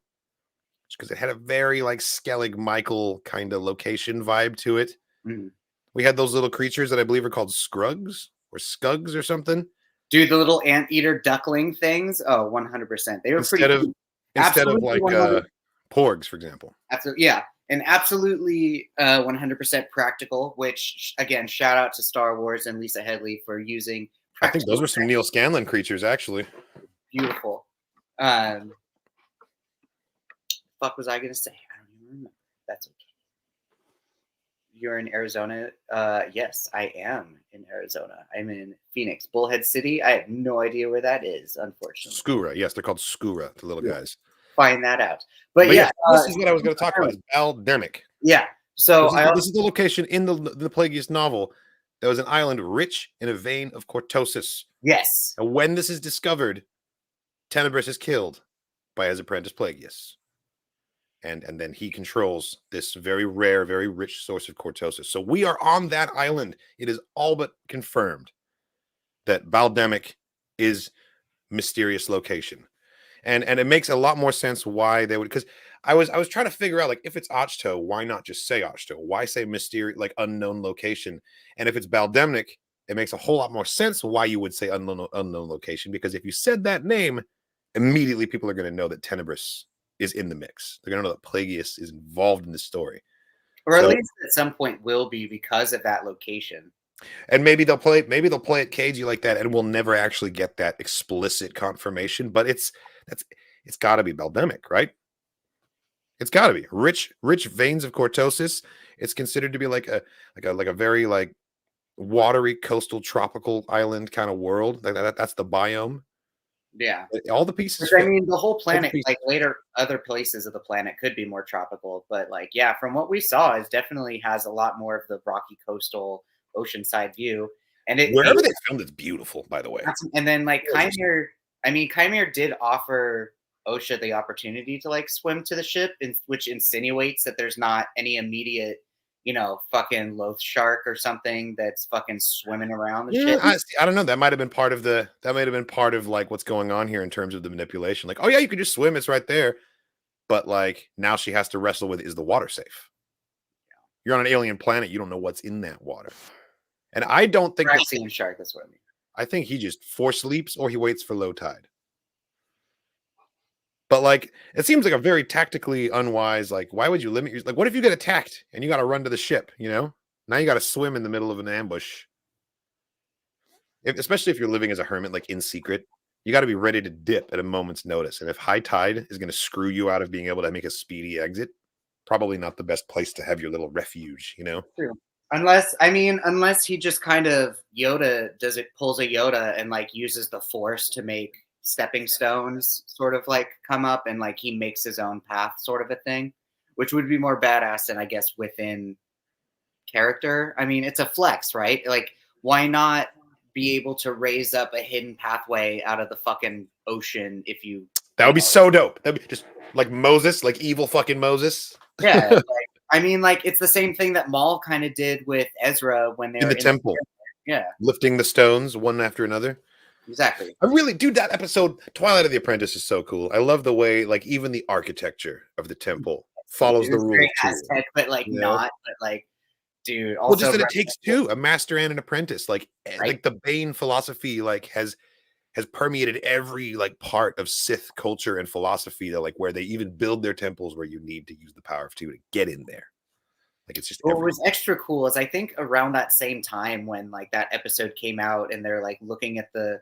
because it had a very like Skellig Michael kind of location vibe to it. Mhm. We had those little creatures that I believe are called Scrugs or Scugs or something. Dude, the little anteater duckling things. Oh, 100%. They were Instead of Absolutely like 100%. Porgs, for example. Absolutely, yeah, and absolutely 100% practical. Which again, shout out to Star Wars and Lisa Headley for using. I think those were some Neil Scanlon creatures, actually. Beautiful. Fuck was I gonna say? I don't even remember. That's okay. You're in Arizona? Yes, I am in Arizona. I'm in Phoenix, Bullhead City. I have no idea where that is, unfortunately. Skura, yes, they're called Skura, the little guys. Find that out. But yeah, this is what I was going to talk about. Is Baldermic. Yeah. So this is the location in the Plagueis novel. There was an island rich in a vein of cortosis. Yes. And when this is discovered, Tenebris is killed by his apprentice Plagueis. And then he controls this very rare, very rich source of cortosis. So we are on that island. It is all but confirmed. that Baldemic is mysterious location. And it makes a lot more sense why they would, because I was trying to figure out, like, if it's Ochto, why not just say Ochto? Why say mysterious, like unknown location? And if it's Baldemnik, it makes a whole lot more sense why you would say unknown location, because if you said that name, immediately people are going to know that Tenebris is in the mix. They're going to know that Plagueis is involved in the story. Or at least at some point will be, because of that location. And maybe they'll play it cagey like that, and we'll never actually get that explicit confirmation. But it's got to be Baldemic, right? It's got to be rich veins of cortosis. It's considered to be like a very like watery coastal tropical island kind of world. Like that's the biome. Yeah, all the pieces. I mean, the whole planet, like later other places of the planet could be more tropical, but like, yeah, from what we saw, it definitely has a lot more of the rocky coastal oceanside view. And wherever they filmed, it's beautiful, by the way. And then like Chimere did offer Osha the opportunity to like swim to the ship, which insinuates that there's not any immediate, fucking loath shark or something that's fucking swimming around the ship. I don't know. That might have been part of like what's going on here in terms of the manipulation. Like, oh yeah, you can just swim; it's right there. But like now she has to wrestle with: is the water safe? Yeah. You're on an alien planet; you don't know what's in that water. And I don't think seeing shark. That's what I mean. I think he just force leaps or he waits for low tide. But like, it seems like a very tactically unwise. Like, why would you limit your? Like, what if you get attacked and you got to run to the ship? Now you got to swim in the middle of an ambush. Especially if you're living as a hermit, like in secret, you got to be ready to dip at a moment's notice. And if high tide is going to screw you out of being able to make a speedy exit, probably not the best place to have your little refuge. True. Unless he just kind of pulls a Yoda and like uses the Force to make stepping stones sort of like come up, and like he makes his own path sort of a thing, which would be more badass than I guess within character. I mean, it's a flex, right? Like, why not be able to raise up a hidden pathway out of the fucking ocean if you... That would be so dope. That'd be just like Moses, like evil fucking Moses. Yeah. It's the same thing that Maul kind of did with Ezra when they were in the temple. Yeah. Lifting the stones one after another. Exactly. I really, dude, that episode, Twilight of the Apprentice, is so cool. I love the way, like, even the architecture of the temple follows the rules. Aztec, but like not, but like, dude. Also, well, just that it takes two, a master and an apprentice. Like, like the Bane philosophy, like has permeated every like part of Sith culture and philosophy. That like where they even build their temples where you need to use the power of two to get in there. Like it's just. What was extra cool is I think around that same time when like that episode came out and they're like looking at the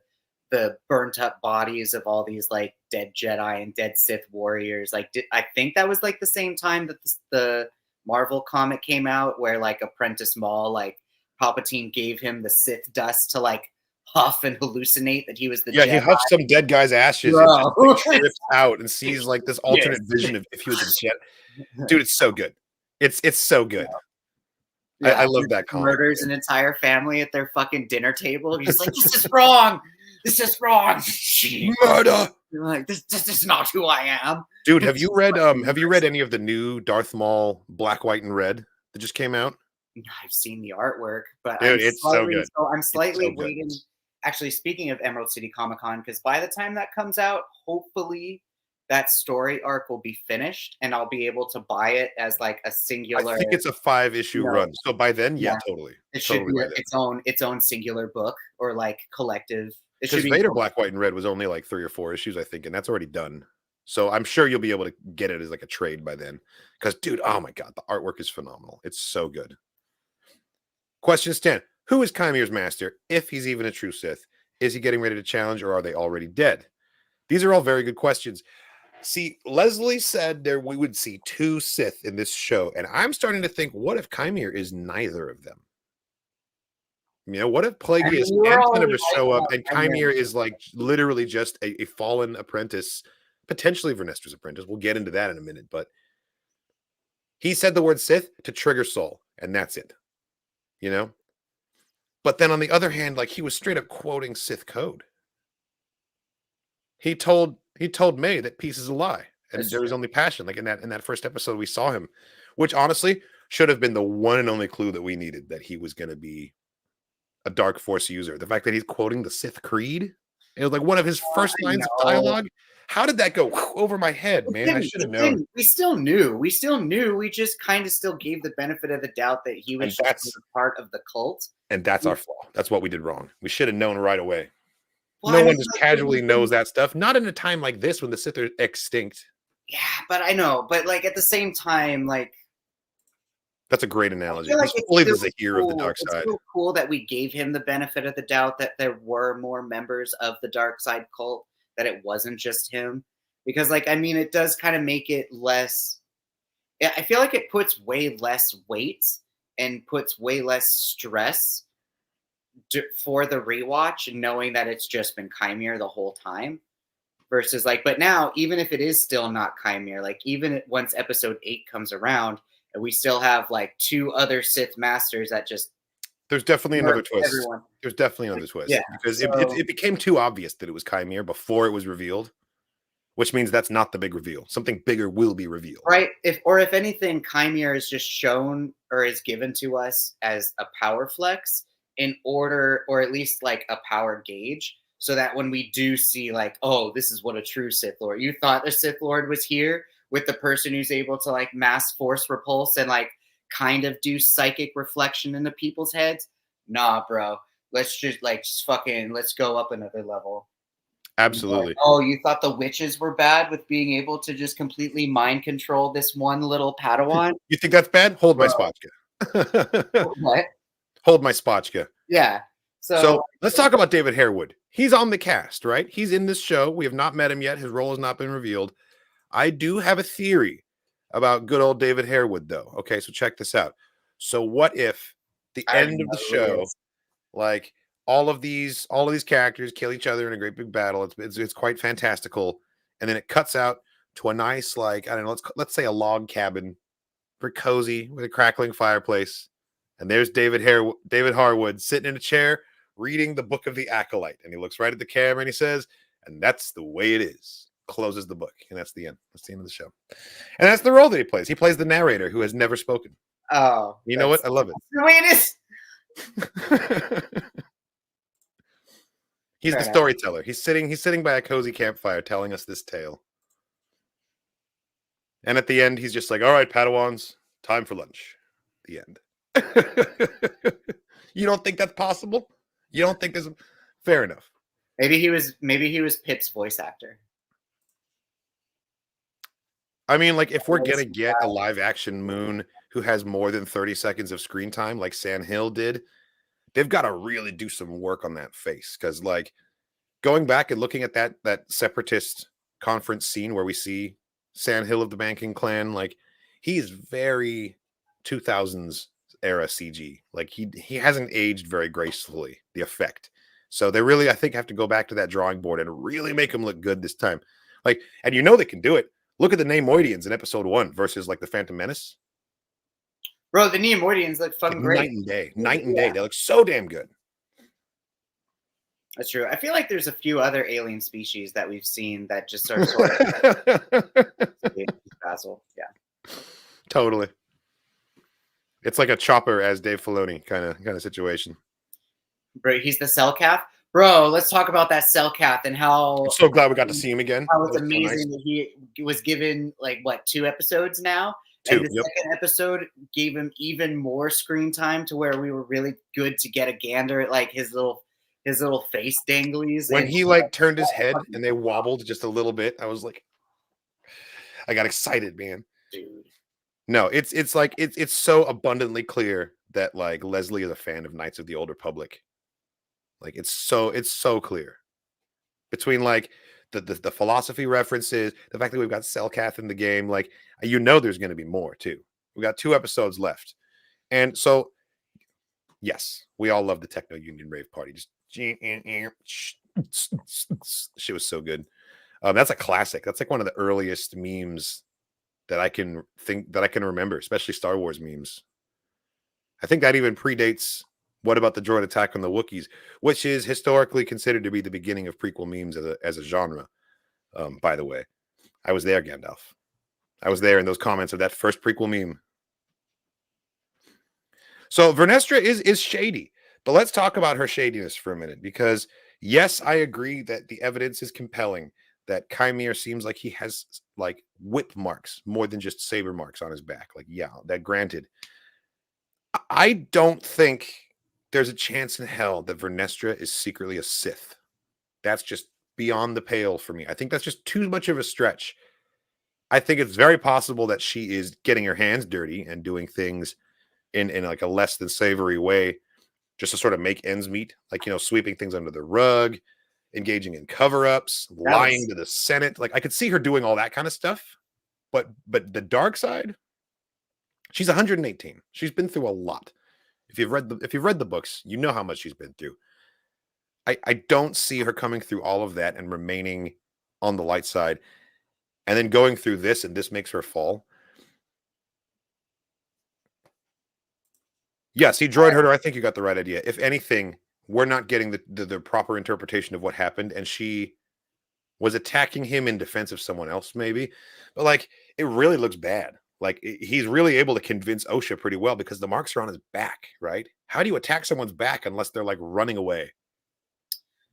burnt up bodies of all these like dead Jedi and dead Sith warriors. Like, I think that was like the same time that the Marvel comic came out where like Apprentice Maul, like Palpatine gave him the Sith dust to like huff and hallucinate that he was the Jedi. He huffs some dead guy's ashes and just, like, trips out and sees like this alternate vision of if he was a Jedi. Dude, it's so good. It's so good. Yeah. I love that comic. Murders an entire family at their fucking dinner table. He's like, this is wrong. This is wrong. Murder. You're like, this is not who I am. Dude, have you read any of the new Darth Maul Black, White, and Red that just came out? I've seen the artwork, but dude, it's so good. So I'm slightly waiting. Actually, speaking of Emerald City Comic Con, because by the time that comes out, hopefully that story arc will be finished and I'll be able to buy it as like a singular. I think it's a 5-issue run. So by then, yeah, totally. It should be its own singular book or like collective. Because Vader Black, White, and Red was only like 3 or 4 issues, I think, and that's already done. So I'm sure you'll be able to get it as like a trade by then. Because, dude, oh my God, the artwork is phenomenal. It's so good. Questions 10. Who is Chimere's master, if he's even a true Sith? Is he getting ready to challenge, or are they already dead? These are all very good questions. See, Leslie said we would see 2 Sith in this show, and I'm starting to think, what if Chimere is neither of them? What if Plagueis and Tenebris show up, and Chimere is like literally just a fallen apprentice, potentially Vernestra's apprentice. We'll get into that in a minute, but he said the word Sith to trigger Soul, and that's it. But then on the other hand, like he was straight up quoting Sith code. He told May that peace is a lie, and there was only passion. Like in that first episode, we saw him, which honestly should have been the one and only clue that we needed, that he was going to be a Dark Force user. The fact that he's quoting the Sith Creed, it was like one of his first I lines of know. dialogue. How did that go over my head, man? I should have known. We still knew. We still knew. We just kind of still gave the benefit of the doubt that he was just a part of the cult. And that's our flaw. That's what we did wrong. We should have known right away. Well, No I mean, one just casually knows that stuff. Not in a time like this when the Sith are extinct. Yeah, but I know. But like at the same time, like that's a great analogy. I feel like He's fully the still Zahir of the cool. dark It's side. still cool that we gave him the benefit of the doubt that there were more members of the dark side cult, that it wasn't just him. Because, like, I mean, it does kind of make it less. I feel like it puts way less weight and puts way less stress for the rewatch, knowing that it's just been Chimere the whole time. Versus, like, but now, even if it is still not Chimere, like, even once episode 8 comes around, and we still have, like, 2 other Sith masters that just. There's definitely another twist. Everyone. There's definitely another twist. Yeah, because it became too obvious that it was Chimere before it was revealed. Which means that's not the big reveal. Something bigger will be revealed. Right. If anything, Chimere is just shown or is given to us as a power flex in order, or at least like a power gauge, so that when we do see like, oh, this is what a true Sith Lord. You thought the Sith Lord was here with the person who's able to like mass force repulse and like kind of do psychic reflection into people's heads. Nah, bro. Let's just let's go up another level. Absolutely. Like, oh, you thought the witches were bad with being able to just completely mind control this one little Padawan? You think that's bad? Hold my spotchka. What? Hold my spotchka. Yeah. So let's talk about David Harewood. He's on the cast, right? He's in this show. We have not met him yet. His role has not been revealed. I do have a theory about good old David Harewood, though. Okay, so check this out. So what if the end of the show, like all of these characters kill each other in a great big battle. It's quite fantastical, and then it cuts out to a nice, like, I don't know, let's say a log cabin, very cozy with a crackling fireplace, and there's David Harewood sitting in a chair reading the book of the Acolyte, and he looks right at the camera and he says, "And that's the way it is." Closes the book, and that's the end. That's the end of the show, and that's the role that he plays. He plays the narrator who has never spoken. Oh, you know what? I love it. The way it is. He's the storyteller. He's sitting by a cozy campfire telling us this tale. And at the end, he's just like, "All right, Padawans, time for lunch." The end. You don't think that's possible? You don't think there's fair enough? Maybe he was Pip's voice actor. I mean, like, if we're gonna get a live action Moon who has more than 30 seconds of screen time, like Sand Hill did, they've got to really do some work on that face. Because, like, going back and looking at that Separatist conference scene where we see Sand Hill of the Banking Clan, like, he's very 2000s era CG. Like, he hasn't aged very gracefully, the effect. So they really, I think, have to go back to that drawing board and really make him look good this time. Like, and you know they can do it. Look at the Neimoidians in episode 1 versus like the Phantom Menace. Bro, the Neimoidians look fucking great. Night and day. They look so damn good. That's true. I feel like there's a few other alien species that we've seen that just are sort of Basil. Yeah. Totally. It's like a Chopper as Dave Filoni kind of situation. Bro, he's the Cellcath. Bro, let's talk about that Cellcath and how. I'm so glad we got to see him again. How it's amazing that he was given like what 2 episodes now. 2, and the second episode gave him even more screen time to where we were really good to get a gander at like his little face danglies. When he like turned his head and they wobbled just a little bit, I was like, I got excited, man. Dude. No, it's like it's so abundantly clear that like Leslie is a fan of Knights of the Old Republic. Like it's so clear between like the philosophy references, the fact that we've got Cellcath in the game, like you know there's going to be more too. We got 2 episodes left, and so yes, we all love the Techno Union rave party. Just shit was so good. That's a classic. That's like one of the earliest memes that I can remember, especially Star Wars memes. I think that even predates What About the Droid Attack on the Wookiees, which is historically considered to be the beginning of prequel memes as a genre. By the way, I was there, Gandalf. I was there in those comments of that first prequel meme. So Vernestra is shady. But let's talk about her shadiness for a minute, because yes, I agree that the evidence is compelling that Chimere seems like he has like whip marks more than just saber marks on his back. Like, yeah, that granted. I don't think there's a chance in hell that Vernestra is secretly a Sith. That's just beyond the pale for me. I think that's just too much of a stretch. I think it's very possible that she is getting her hands dirty and doing things in like a less than savory way just to sort of make ends meet, like, sweeping things under the rug, engaging in cover-ups, lying to the Senate. Like, I could see her doing all that kind of stuff, but the dark side, she's 118. She's been through a lot. If you've read the books, you know how much she's been through. I don't see her coming through all of that and remaining on the light side and then going through this, and this makes her fall. Yeah, see, Droid Herder, I think you got the right idea. If anything, we're not getting the proper interpretation of what happened, and she was attacking him in defense of someone else, maybe. But, like, it really looks bad. Like, he's really able to convince Osha pretty well because the marks are on his back, right? How do you attack someone's back unless they're, like, running away?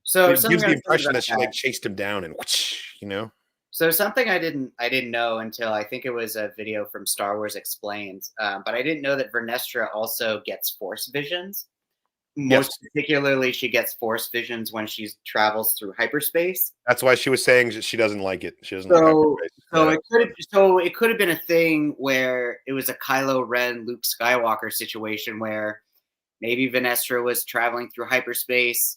So it gives the impression that she, like, chased him down and, So something I didn't know until I think it was a video from Star Wars Explained, but I didn't know that Vernestra also gets Force visions. Most particularly, she gets Force visions when she travels through hyperspace. That's why she was saying she doesn't like it. She doesn't like hyperspace. So it could have been a thing where it was a Kylo Ren, Luke Skywalker situation where maybe Vernestra was traveling through hyperspace,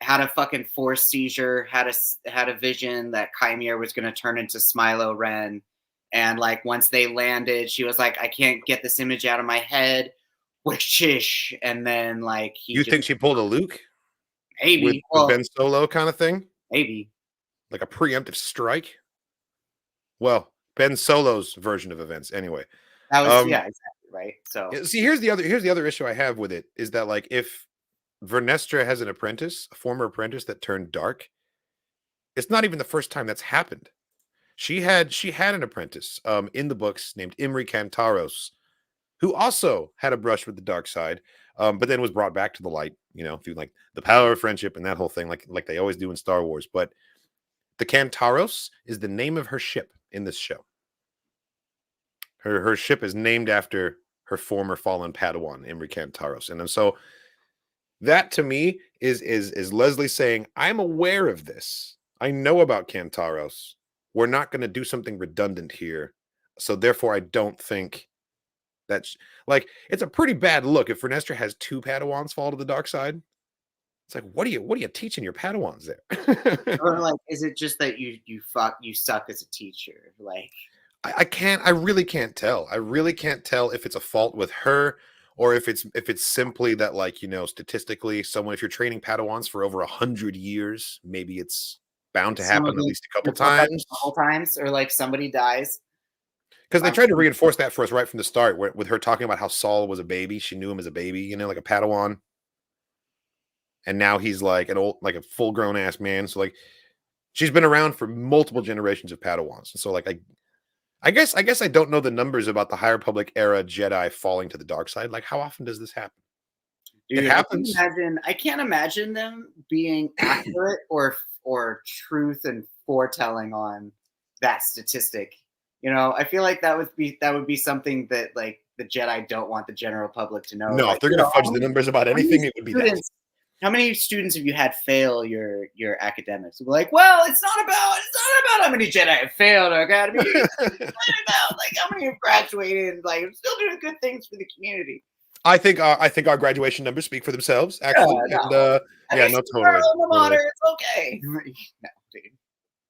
had a fucking Force seizure, had a vision that Chimere was going to turn into Smilo Ren, and like once they landed, she was like, "I can't get this image out of my head." Whishish, and then like you think she pulled a Luke? Maybe with Ben Solo kind of thing. Maybe like a preemptive strike. Well, Ben Solo's version of events, anyway. That was exactly right. So see, here's the other issue I have with it is that like if Vernestra has an apprentice, a former apprentice that turned dark, it's not even the first time that's happened. She had an apprentice in the books named Imri Kantaros, who also had a brush with the dark side, but then was brought back to the light, through like the power of friendship and that whole thing, like they always do in Star Wars. But the Kantaros is the name of her ship in this show. Her ship is named after her former fallen Padawan, Imri Kantaros. And so that to me is Leslie saying, I'm aware of this. I know about Kantaros. We're not going to do something redundant here. So therefore, I don't think that's like, it's a pretty bad look if Vernestra has two Padawans fall to the dark side. It's like, what are you teaching your Padawans there? Or like, is it just that you suck as a teacher? Like, I really can't tell. I really can't tell if it's a fault with her or if it's simply that, like, statistically, if you're training Padawans for over 100 years, maybe it's bound to happen at least a couple times. Or like somebody dies. Because they tried to reinforce that for us right from the start, with her talking about how Saul was a baby. She knew him as a baby, like a Padawan. And now he's like a full grown ass man. So like, she's been around for multiple generations of Padawans. And so like, I guess I don't know the numbers about the High Republic era Jedi falling to the dark side. Like, how often does this happen? Dude, it happens. I can't imagine them being accurate or truth and foretelling on that statistic. I feel like that would be something that like the Jedi don't want the general public to know. No, like, if they're going to fudge the numbers about anything, it would be that. How many students have you had fail your academics? We're like, well, it's not about how many Jedi have failed our academy. It's about like how many have graduated. Like, I'm still doing good things for the community. I think our graduation numbers speak for themselves, actually. Totally. It's okay. No, dude.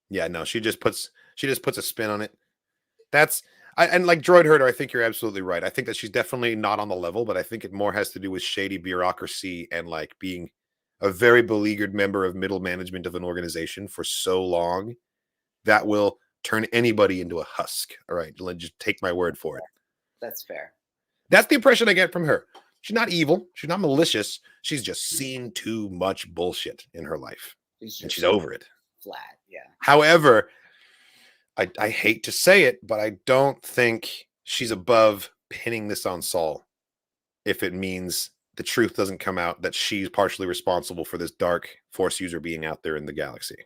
Yeah, no, she just puts a spin on it. And like Droid Herder, I think you're absolutely right. I think that she's definitely not on the level, but I think it more has to do with shady bureaucracy and like being a very beleaguered member of middle management of an organization for so long that will turn anybody into a husk. All right, just take my word for it. That's fair. That's the impression I get from her. She's not evil. She's not malicious. She's just seen too much bullshit in her life, and she's over it. Flat, yeah. However, I hate to say it, but I don't think she's above pinning this on Saul if it means the truth doesn't come out that she's partially responsible for this dark Force user being out there in the galaxy.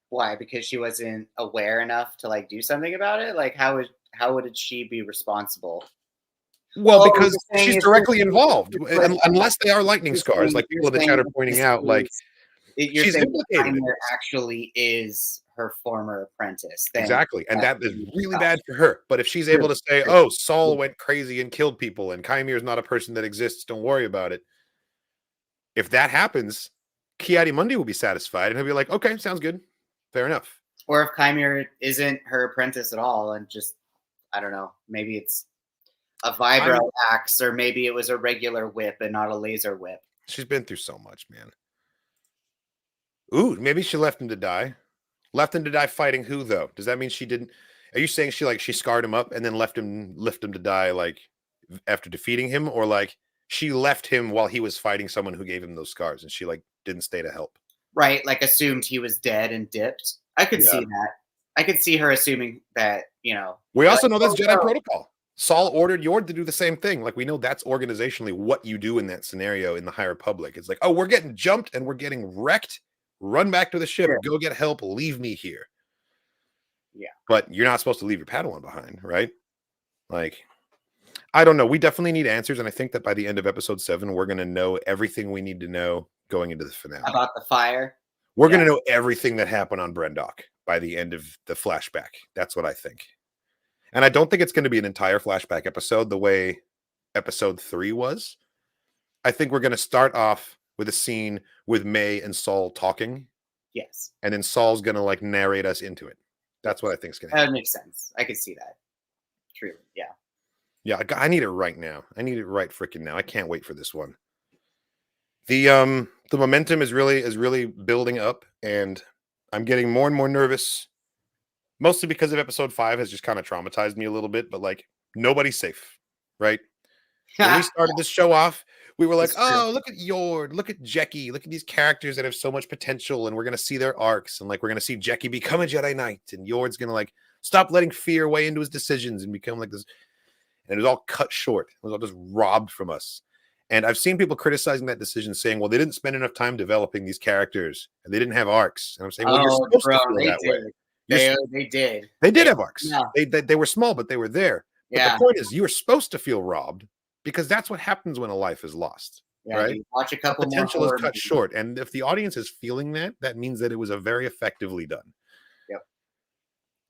Why? Because she wasn't aware enough to like do something about it? Like how would she be responsible? Well, Oh, because you're saying she's it's directly just- involved, like- unless they are lightning scars, like you're people in the saying chat are that pointing this out. Like you're she's saying implicated in Chimera this. actually is her former apprentice. Then Exactly, and that is really tough. bad for her. But if she's able to say, True. "Oh, Saul went crazy and killed people, and Chimera is not a person that exists. Don't worry about it." If that happens, Ki-Adi-Mundi will be satisfied, and he'll be like, "Okay, sounds good, fair enough." Or if Chimera isn't her apprentice at all, and just I don't know, maybe it's a vibro axe, or maybe it was a regular whip and not a laser whip. She's been through so much, man. Ooh, maybe she left him to die. Left him to die fighting who though? Does that mean she didn't? Are you saying she scarred him up and then left him to die like after defeating him, or like she left him while he was fighting someone who gave him those scars and she like didn't stay to help? Right, like assumed he was dead and dipped. I could see that. I could see her assuming that, We also know that's oh, Jedi no. protocol. Saul ordered Yord to do the same thing. Like we know that's organizationally what you do in that scenario in the High Republic. It's like, oh, we're getting jumped and we're getting wrecked. Run back to the ship. Yeah. Go get help. Leave me here. Yeah. But you're not supposed to leave your Padawan behind, right? Like, I don't know. We definitely need answers. And I think that by the end of episode 7, we're going to know everything we need to know going into the finale. About the fire? We're going to know everything that happened on Brendok by the end of the flashback. That's what I think. And I don't think it's going to be an entire flashback episode the way episode 3 was. I think we're going to start off with a scene with May and Saul talking. Yes. And then Saul's going to like narrate us into it. That's what I think is going to happen. That makes sense. I could see that. Truly. Yeah. Yeah, I need it right now. I need it right freaking now. I can't wait for this one. The momentum is really building up, and I'm getting more and more nervous. Mostly because of episode 5 has just kind of traumatized me a little bit, but like nobody's safe, right? When we started this show off, we were like, oh, look at Yord, look at Jecki, look at these characters that have so much potential, and we're gonna see their arcs, and like we're gonna see Jecki become a Jedi Knight, and Yord's gonna like stop letting fear weigh into his decisions and become like this. And it was all cut short. It was all just robbed from us. And I've seen people criticizing that decision, saying, well, they didn't spend enough time developing these characters, and they didn't have arcs. And I'm saying, well, you're supposed to feel that way. They did. They did have arcs. Yeah. They were small, but they were there. But the point is, you were supposed to feel robbed because that's what happens when a life is lost. Yeah, right? you watch a couple the potential more is cut short. And if the audience is feeling that, that means that it was a very effectively done. Yep.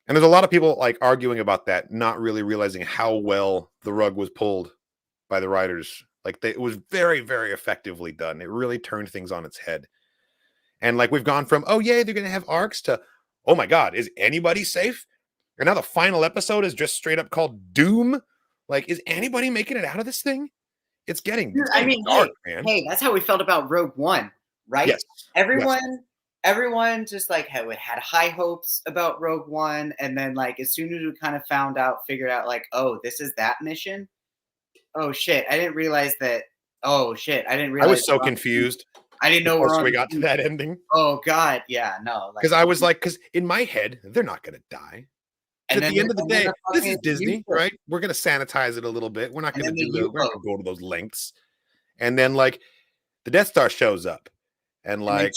And there's a lot of people like arguing about that, not really realizing how well the rug was pulled by the writers. Like it was very, very effectively done. It really turned things on its head. And like we've gone from, oh, yeah, they're going to have arcs to, oh my God, is anybody safe? And now the final episode is just straight up called Doom. Like, is anybody making it out of this thing? It's getting dark, man. Hey, that's how we felt about Rogue One, right? Yes. Everyone just like had high hopes about Rogue One, and then like as soon as we kind of figured out like, oh, this is that mission. Oh shit! I didn't realize that. Oh shit! I didn't realize. I was so confused. I didn't know where we got to that ending. Oh God, yeah, no. Because I was like, because in my head, they're not going to die. And at the end of the day, this is Disney, right? We're going to sanitize it a little bit. We're not going to go to those lengths. And then like the Death Star shows up, and like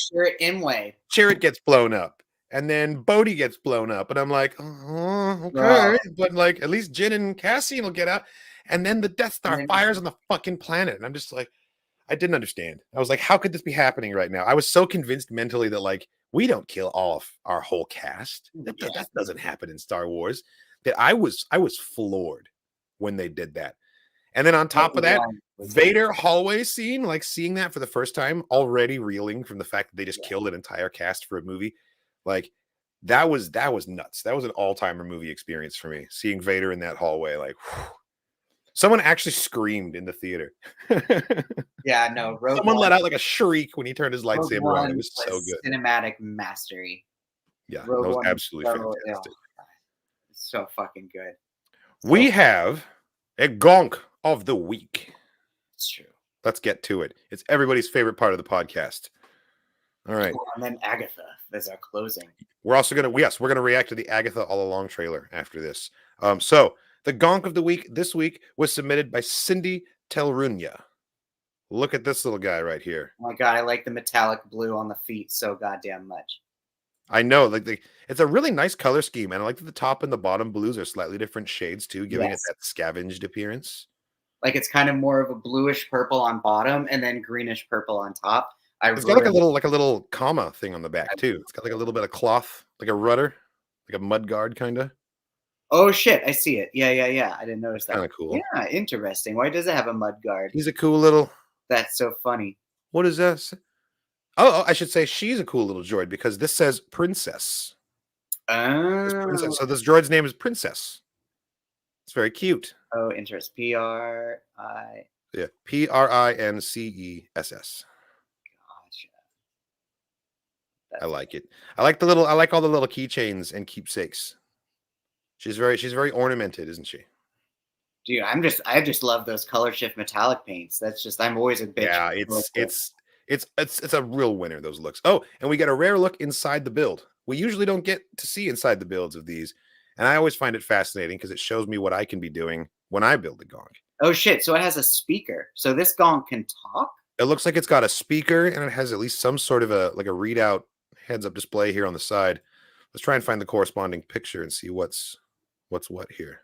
Chirrut gets blown up, and then Bodhi gets blown up, and I'm like, oh, okay, but like at least Jin and Cassian will get out, and then the Death Star fires on the fucking planet, and I'm just like, I didn't understand. I was like, how could this be happening right now? I was so convinced mentally that like we don't kill all of our whole cast. That doesn't happen in Star Wars. That I was floored when they did that. And then on top of that, Vader hallway scene, like seeing that for the first time, already reeling from the fact that they just killed an entire cast for a movie. Like that was nuts. That was an all-timer movie experience for me. Seeing Vader in that hallway, like whew. Someone actually screamed in the theater. Yeah, no. Someone let out like a shriek when he turned his lightsaber on. It was so good. Cinematic mastery. Yeah, that was absolutely fantastic. So fucking good. We have a Gonk of the week. It's true. Let's get to it. It's everybody's favorite part of the podcast. All right. And then Agatha as our closing. We're also gonna react to the Agatha All Along trailer after this. So the Gonk of the week this week was submitted by Cindy Telrunya. Look at this little guy right here. Oh my god, I like the metallic blue on the feet so goddamn much. I know, like it's a really nice color scheme, and I like that the top and the bottom blues are slightly different shades too, giving it Yes. that scavenged appearance. Like it's kind of more of a bluish purple on bottom and then greenish purple on top. It's got like a little comma thing on the back too. It's got like a little bit of cloth, like a rudder, like a mud guard kind of. Oh shit, I see it. Yeah. I didn't notice that. Kind of cool. Yeah, interesting. Why does it have a mud guard? He's a cool little. That's so funny. What is this? Oh, I should say she's a cool little droid because this says princess. Oh, So this droid's name is Princess. It's very cute. oh, interest. P-R-I. Yeah, Princess. Gotcha. I like it. I like all the little keychains and keepsakes. She's very ornamented, isn't she? Dude, I just love those color shift metallic paints. That's just I'm always a bitch. Yeah, it's a real winner, those looks. Oh, and we get a rare look inside the build. We usually don't get to see inside the builds of these, and I always find it fascinating because it shows me what I can be doing when I build a Gonk. Oh shit! So it has a speaker. So this Gonk can talk. It looks like it's got a speaker and it has at least some sort of a readout heads-up display here on the side. Let's try and find the corresponding picture and see what's what here.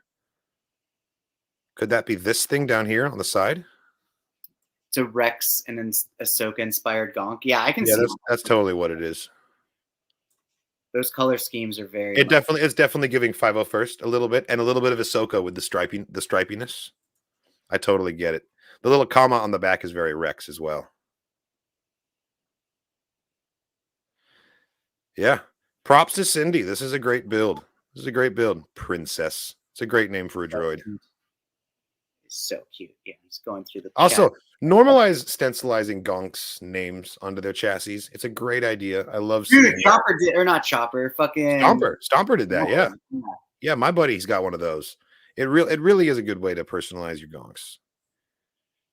Could that be this thing down here on the side? It's a Rex and an Ahsoka inspired Gonk. Yeah, I can see that's totally what it is. those color schemes are very. It's definitely giving 501st a little bit, and a little bit of Ahsoka with the stripiness. I totally get it. The little comma on the back is very Rex as well. Yeah. Props to Cindy. This is a great build. Princess. It's a great name for a droid. It's so cute. Yeah, he's going through the. Also, normalize stencilizing Gonk's names onto their chassis. It's a great idea. I love seeing Dude, Chopper did, or not Chopper, fucking Stomper did that. Yeah. Yeah, my buddy's got one of those. It really is a good way to personalize your Gonks.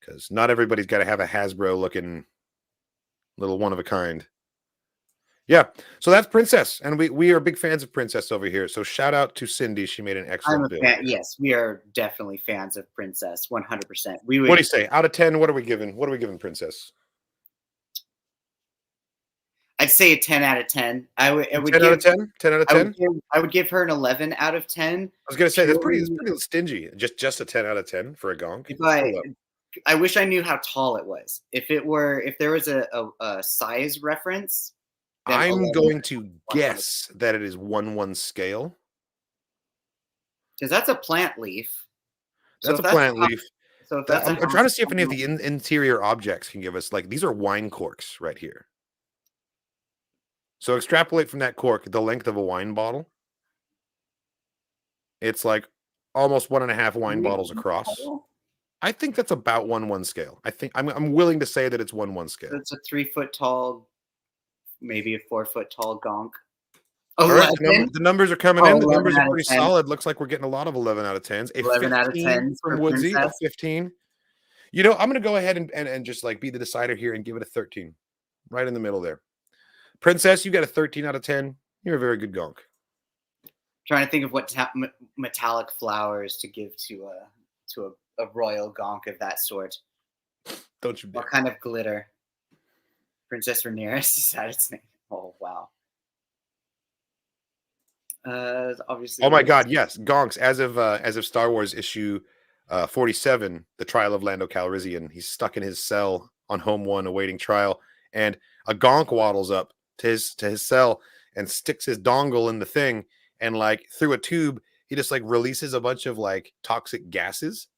Because not everybody's got to have a Hasbro looking little one of a kind. Yeah, so that's Princess, and we are big fans of Princess over here. So shout out to Cindy; she made an excellent build. Yes, we are definitely fans of Princess, 100%. What do you say? Out of 10, what are we giving? What are we giving Princess? I'd say a 10 out of 10. I would 10 out of 10. 10 out of 10. I would give her an 11 out of 10. I was gonna say that's pretty stingy. Just a 10 out of 10 for a Gonk. I wish I knew how tall it was. If there was a size reference. I'm going to guess that it is 1/1 scale. Because that's a plant leaf. That's a plant leaf. So if that's I'm trying to see if any of the interior objects can give us, like, these are wine corks right here. So extrapolate from that cork the length of a wine bottle. It's like almost 1.5 wine bottles across. I think that's about 1/1 scale. I think I'm willing to say that it's 1/1 scale. It's a 3 foot tall, maybe a 4 foot tall Gonk. All right, the numbers are coming in. The numbers are pretty solid. Looks like we're getting a lot of 11 out of 10s. 11 out of 10 from Woodsy. A 15. You know, I'm going to go ahead and just like be the decider here and give it a 13. Right in the middle there. Princess, you got a 13 out of 10. You're a very good Gonk. Trying to think of what metallic flowers to give to a royal Gonk of that sort. Don't you dare. What kind of glitter? Princess Rhaenyra decided its name. Oh wow. Obviously. Oh my God! Yes, Gonks. As of Star Wars issue 47, the trial of Lando Calrissian. He's stuck in his cell on Home One, awaiting trial, and a Gonk waddles up to his cell and sticks his dongle in the thing, and like through a tube, he just like releases a bunch of like toxic gases,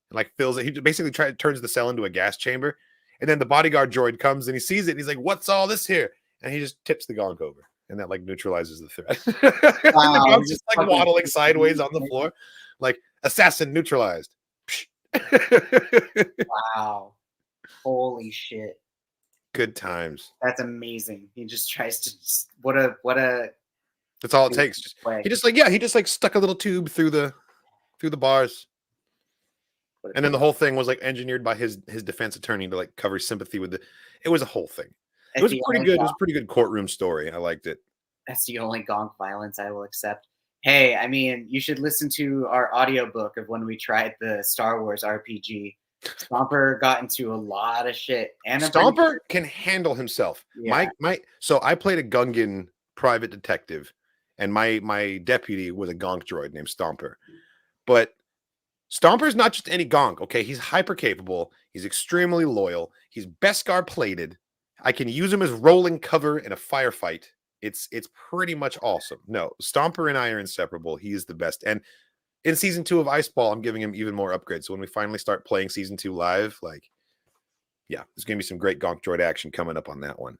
and like fills it. He basically turns the cell into a gas chamber, and then the bodyguard droid comes and he sees it. And he's like, "What's all this here?" And he just tips the Gonk over. And that like neutralizes the threat. Wow, the Gonk's just like waddling sideways on the floor, like assassin neutralized. Wow, holy shit! Good times. That's amazing. He just tries to. What a. That's all it takes. He just like stuck a little tube through the bars, and then the whole thing was like engineered by his defense attorney to like cover sympathy with the. It was a whole thing. It was pretty good. It was a pretty good courtroom story. I liked it. That's the only Gonk violence I will accept. Hey, I mean, you should listen to our audiobook of when we tried the Star Wars RPG Stomper got into a lot of shit. And Stomper can handle himself. Yeah. So I played a Gungan private detective, and my deputy was a Gonk droid named Stomper. But Stomper's not just any Gonk, okay? He's hyper capable. He's extremely loyal. He's Beskar plated. I can use him as rolling cover in a firefight. It's pretty much awesome. No, Stomper and I are inseparable. He is the best. And in season 2 of Iceball, I'm giving him even more upgrades. So when we finally start playing season 2 live, like, yeah, there's gonna be some great Gonk droid action coming up on that one.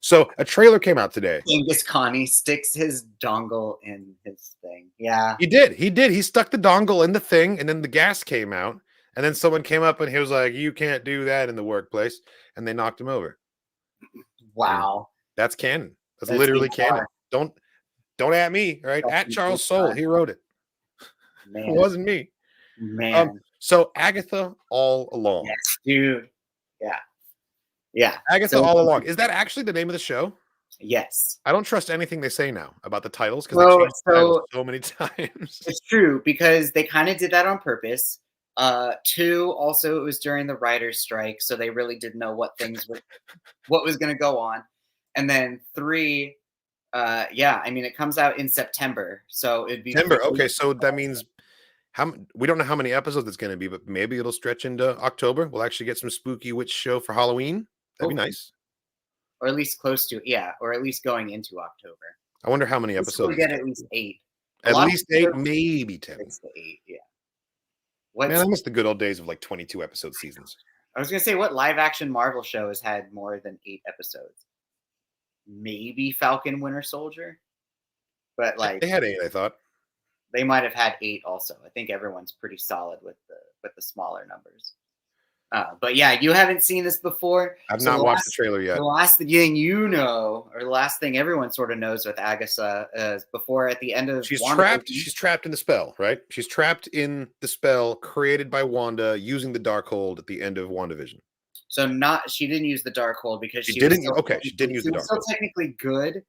So a trailer came out today. Genghis Khan sticks his dongle in his thing. Yeah. He did. He stuck the dongle in the thing, and then the gas came out, and then someone came up and he was like, "You can't do that in the workplace," and they knocked him over. Wow. That's canon. That's literally canon. Don't at me, right? At Charles Soule, he wrote it. Man. It wasn't me. Man. So Agatha All Along. Yes, dude. Yeah. Yeah. Agatha All Along. Is that actually the name of the show? Yes. I don't trust anything they say now about the titles because they changed the titles so many times. It's true because they kind of did that on purpose. 2, also it was during the writer's strike, so they really didn't know what was going to go on. And then 3, yeah, I mean it comes out in September, so it'd be September. Okay, so that means we don't know how many episodes it's going to be, but maybe it'll stretch into October. We'll actually get some spooky witch show for Halloween. That'd be nice. Or at least close to, yeah, or at least going into October. I wonder how many episodes. We get at least 8. At least 8, maybe 10. 6 to 8, yeah. Man, I miss the good old days of like 22 episode seasons. I was gonna say, what live action Marvel show has had more than 8 episodes? Maybe Falcon Winter Soldier, but like they had 8, I thought. They might have had 8 also. I think everyone's pretty solid with the smaller numbers. But yeah, you haven't seen this before. I've not watched the trailer yet. The last thing you know, or the last thing everyone sort of knows with Agatha is before at the end of She's trapped in the spell, right? She's trapped in the spell created by Wanda using the Darkhold at the end of WandaVision. So she didn't use the Darkhold because she didn't use the Darkhold. Still technically good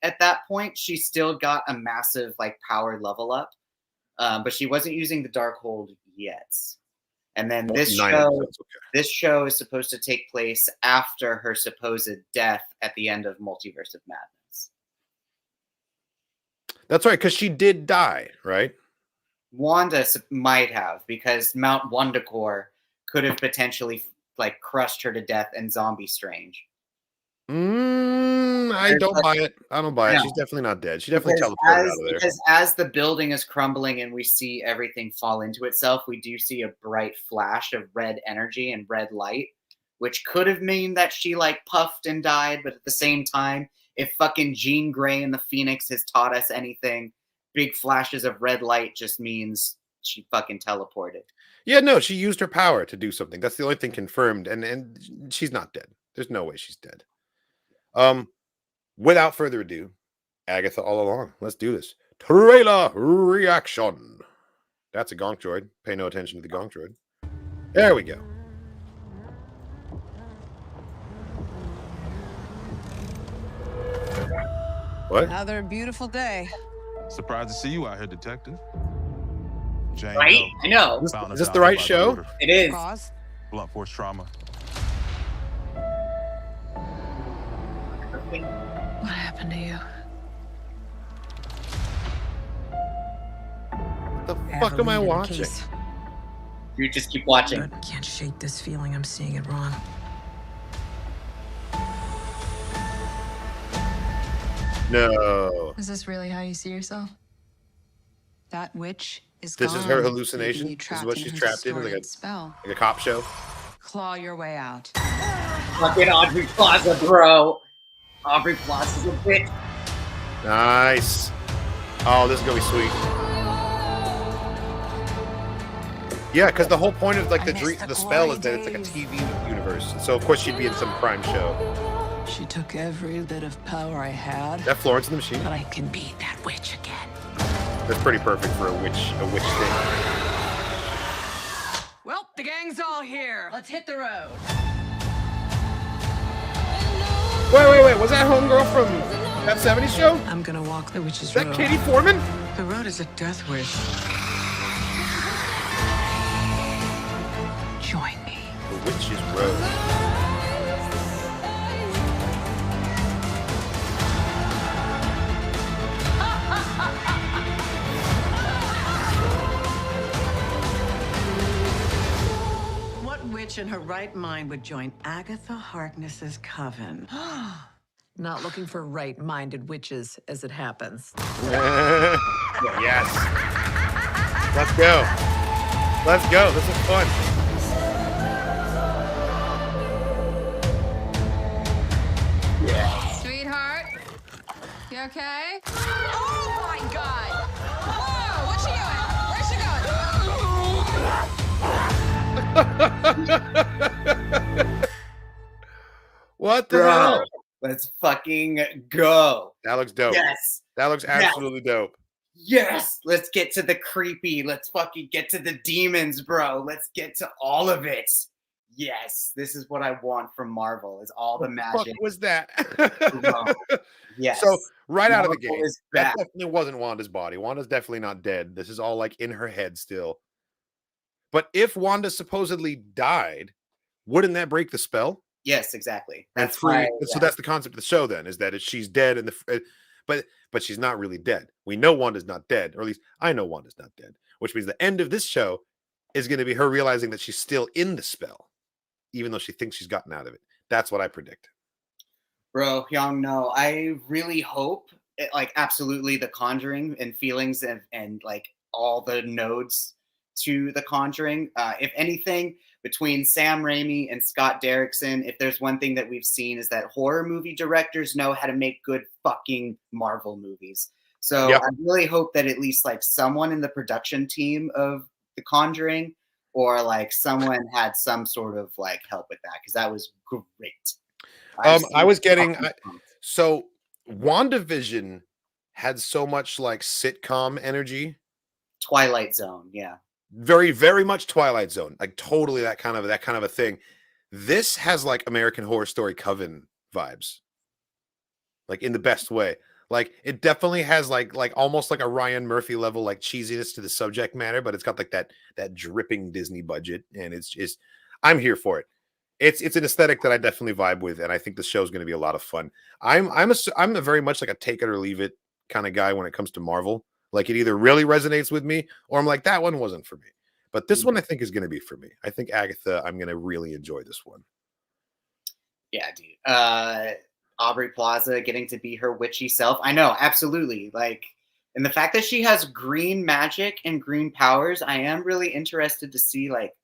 at that point. She still got a massive like power level up, but she wasn't using the Darkhold yet. And then this show is supposed to take place after her supposed death at the end of Multiverse of Madness. That's right, because she did die, right? Wanda might have, because Mount Wundagore could have potentially like crushed her to death in Zombie Strange. I don't buy it. I don't buy it. She's definitely not dead. She definitely teleported out of there. Because as the building is crumbling and we see everything fall into itself, we do see a bright flash of red energy and red light, which could have mean that she like puffed and died. But at the same time, if fucking Jean Grey and the Phoenix has taught us anything, big flashes of red light just means she fucking teleported. Yeah, no, she used her power to do something. That's the only thing confirmed. And she's not dead. There's no way she's dead. Without further ado, Agatha All Along. Let's do this. Trailer reaction. That's a Gonk droid. Pay no attention to the Gonk droid. There we go. What? Another beautiful day. Surprised to see you out here, detective. Jane right? I know. Is this the right show? It is. Cause? Blunt force trauma. What happened to you? What the fuck am I watching? You just keep watching. I can't shake this feeling I'm seeing it wrong. No. Is this really how you see yourself? That witch is This gone. is her hallucination? You This is what she's trapped in? Like spell. a cop show? Claw your way out. Fucking Aubrey Plaza, bro. Aubrey Plaza's a bitch. Nice. Oh, this is gonna be sweet. Yeah, because the whole point of like the spell is that it's like a TV universe. So of course she'd be in some crime show. She took every bit of power I had. That Florence and the Machine? But I can be that witch again. That's pretty perfect for a witch thing. Well, the gang's all here. Let's hit the road. Wait. Was that homegirl from that 70s show? I'm gonna walk the witch's Is that road. Katie Foreman? The road is a death wish. Join The Witch's Road. What witch in her right mind would join Agatha Harkness's coven? Not looking for right-minded witches, as it happens. Yes. Let's go. Let's go. This is fun. Sweetheart, you okay? Oh my God! Whoa, what's she doing? Where's she going? What the Bro, hell? let's fucking go. That looks dope. Yes. That looks absolutely dope. Yes. Let's get to the creepy. Let's fucking get to the demons, bro. Let's get to all of it. Yes. This is what I want from Marvel is all the What magic. was that? Bro. Yes. So right out of the Marvel gate, is that back. definitely wasn't Wanda's body. Wanda's definitely not dead. This is all like in her head still. But if Wanda supposedly died, wouldn't that break the spell? Yes, exactly. And That's free. why, So that's the concept of the show. Then is that if she's dead, and but she's not really dead. We know Wanda's not dead, or at least I know Wanda's not dead. Which means the end of this show is going to be her realizing that she's still in the spell, even though she thinks she's gotten out of it. That's what I predict. Bro, Hyung, no, I really hope, absolutely The Conjuring and feelings and like all the nodes to The Conjuring. If anything, between Sam Raimi and Scott Derrickson, if there's one thing that we've seen is that horror movie directors know how to make good fucking Marvel movies. So Yep. I really hope that at least like someone in the production team of The Conjuring or like someone had some sort of like help with that because that was great. I was getting so WandaVision had so much like sitcom energy. Twilight Zone, yeah. Very, very much Twilight Zone, like totally that kind of a thing. This has like American Horror Story Coven vibes, like in the best way. Like it definitely has like almost like a Ryan Murphy level like cheesiness to the subject matter, but it's got like that dripping Disney budget, and it's just I'm here for it. It's an aesthetic that I definitely vibe with, and I think the show's going to be a lot of fun. I'm a very much like a take it or leave it kind of guy when it comes to Marvel. Like it either really resonates with me, or I'm like that one wasn't for me. But this one I think is going to be for me. I think Agatha, I'm going to really enjoy this one. Yeah, dude. Aubrey Plaza getting to be her witchy self. I know, absolutely. Like, and the fact that she has green magic and green powers, I am really interested to see like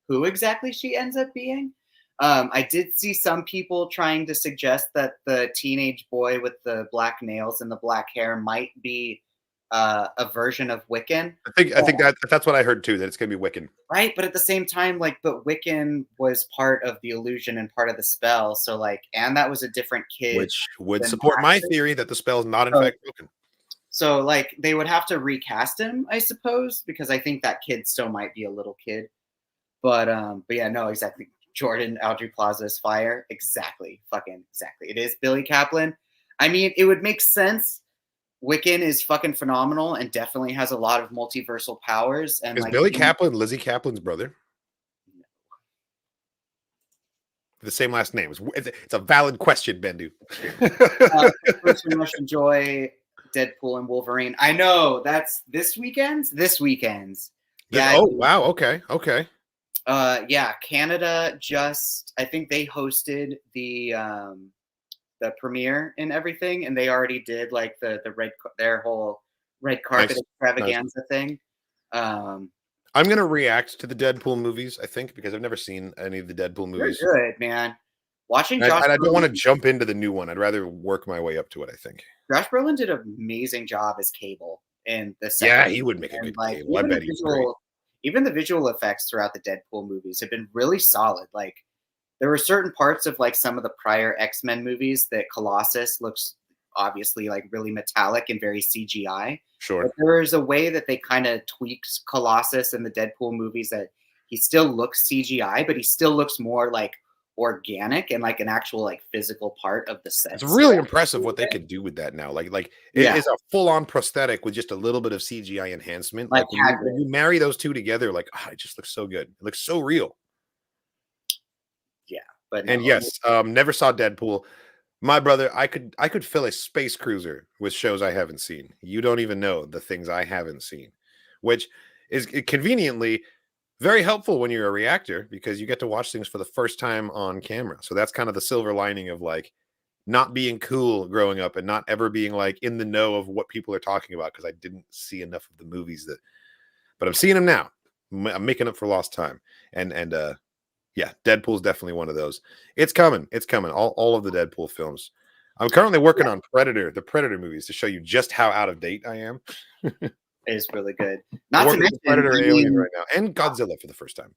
who exactly she ends up being. I did see some people trying to suggest that the teenage boy with the black nails and the black hair might be a version of Wiccan. I think that's what I heard too, that it's going to be Wiccan. Right, but at the same time, like, but Wiccan was part of the illusion and part of the spell. So like, and that was a different kid. Which would support my theory that the spell is not in fact broken. So like they would have to recast him, I suppose, because I think that kid still might be a little kid. But yeah, no, exactly. Jordan Audrey Plaza is fire. Exactly. Fucking exactly. It is Billy Kaplan. I mean, it would make sense. Wiccan is fucking phenomenal and definitely has a lot of multiversal powers. And is like Billy Kaplan Lizzie Kaplan's brother? No. The same last name. It's a valid question, Bendu. First, we must enjoy Deadpool and Wolverine. I know that's this weekend's. Yeah. Oh wow. Okay. Yeah. Canada I think they hosted the premiere and everything, and they already did like their whole red carpet extravaganza thing. I'm gonna react to the Deadpool movies, I think, because I've never seen any of the Deadpool movies. They're good, man. Watching I Josh don't want to jump into the new one. I'd rather work my way up to it, I think. Josh Brolin did an amazing job as Cable in the second. Yeah, he would make a good Cable. I bet he's great. Even the visual effects throughout the Deadpool movies have been really solid. Like there were certain parts of like some of the prior X-Men movies that Colossus looks obviously like really metallic and very CGI. Sure. But there is a way that they kind of tweaked Colossus in the Deadpool movies that he still looks CGI, but he still looks more like organic and like an actual like physical part of the set. It's really impressive what they could do with that now. Like it is a full-on prosthetic with just a little bit of CGI enhancement. Like when you marry those two together, like it just looks so good. It looks so real. But no, And yes, never saw Deadpool. My brother, I could fill a space cruiser with shows I haven't seen. You don't even know the things I haven't seen, which is conveniently very helpful when you're a reactor because you get to watch things for the first time on camera. So that's kind of the silver lining of like not being cool growing up and not ever being like in the know of what people are talking about because I didn't see enough of the movies that, but I'm seeing them now. I'm making up for lost time. And yeah, Deadpool's definitely one of those. It's coming. It's coming. All of the Deadpool films. I'm currently working on the Predator movies to show you just how out of date I am. it is really good. I'm Not to working mention with Predator I Alien mean, right now and Godzilla for the first time.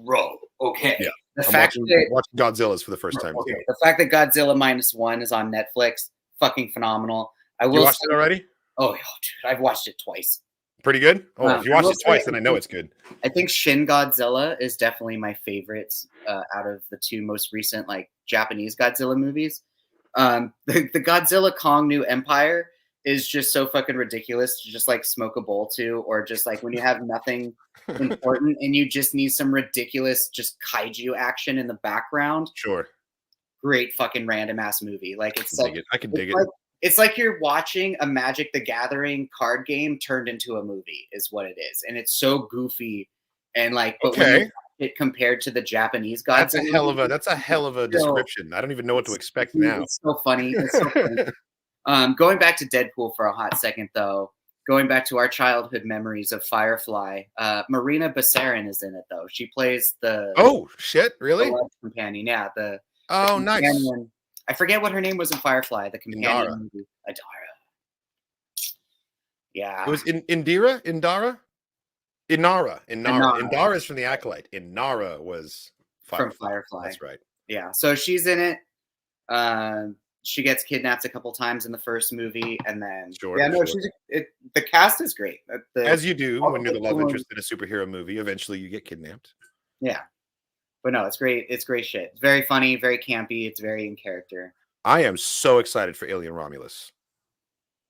bro. Okay. Yeah. The I'm fact that watching Godzilla's for the first time okay, too. the fact that Godzilla -1 is on Netflix, fucking phenomenal. I You will. watched it already? Oh, dude, I've watched it twice. Pretty good. Oh, if you I watched will it twice, say, then I know it's good. I think Shin Godzilla is definitely my favorite out of the two most recent like Japanese Godzilla movies. The Godzilla Kong New Empire is just so fucking ridiculous to just like smoke a bowl to, or just like when you have nothing important and you just need some ridiculous just kaiju action in the background. Sure. Great fucking random ass movie. Like it's like I can dig it. it's like you're watching a Magic the Gathering card game turned into a movie, is what it is, and it's so goofy and like. But when you watch it compared to the Japanese Godzilla, that's a hell of a description. I don't even know what to expect now. It's so funny. It's so funny. Going back to Deadpool for a hot second, though. Going back to our childhood memories of Firefly, Marina Baccarin is in it though. She plays the shit, really? the love companion. Yeah, the nice. companion. I forget what her name was in Firefly. The companion Indara. movie. Adara. Yeah. It was Indira? Inara. Indara is from the Acolyte. Inara was from Firefly. That's right. Yeah. So she's in it. She gets kidnapped a couple times in the first movie, and then the cast is great. As you do when you're the love interest in a superhero movie, eventually you get kidnapped. Yeah. But no, it's great. It's great shit. It's very funny, very campy. It's very in character. I am so excited for Alien Romulus.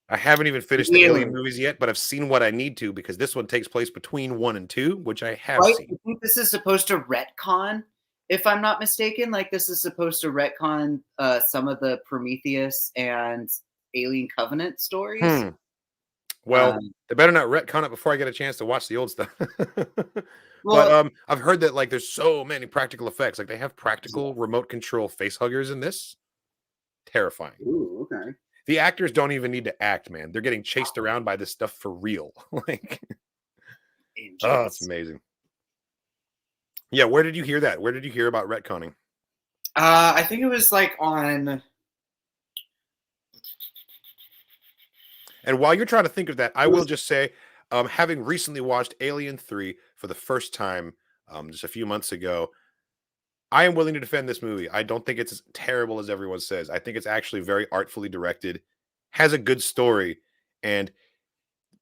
I haven't even finished the Alien movies yet, but I've seen what I need to because this one takes place between 1 and 2, which I have seen. I think this is supposed to retcon, if I'm not mistaken. Like this is supposed to retcon some of the Prometheus and Alien Covenant stories. Well, they better not retcon it before I get a chance to watch the old stuff. Well, but I've heard that like there's so many practical effects. Like they have practical remote control face huggers in this. Terrifying. Ooh, okay. The actors don't even need to act, man. They're getting chased around by this stuff for real. Like, oh, it's amazing. Yeah, where did you hear that? Where did you hear about retconning? I think it was like on. And while you're trying to think of that, I will just say, having recently watched Alien 3 for the first time just a few months ago, I am willing to defend this movie. I don't think it's as terrible as everyone says. I think it's actually very artfully directed, has a good story, and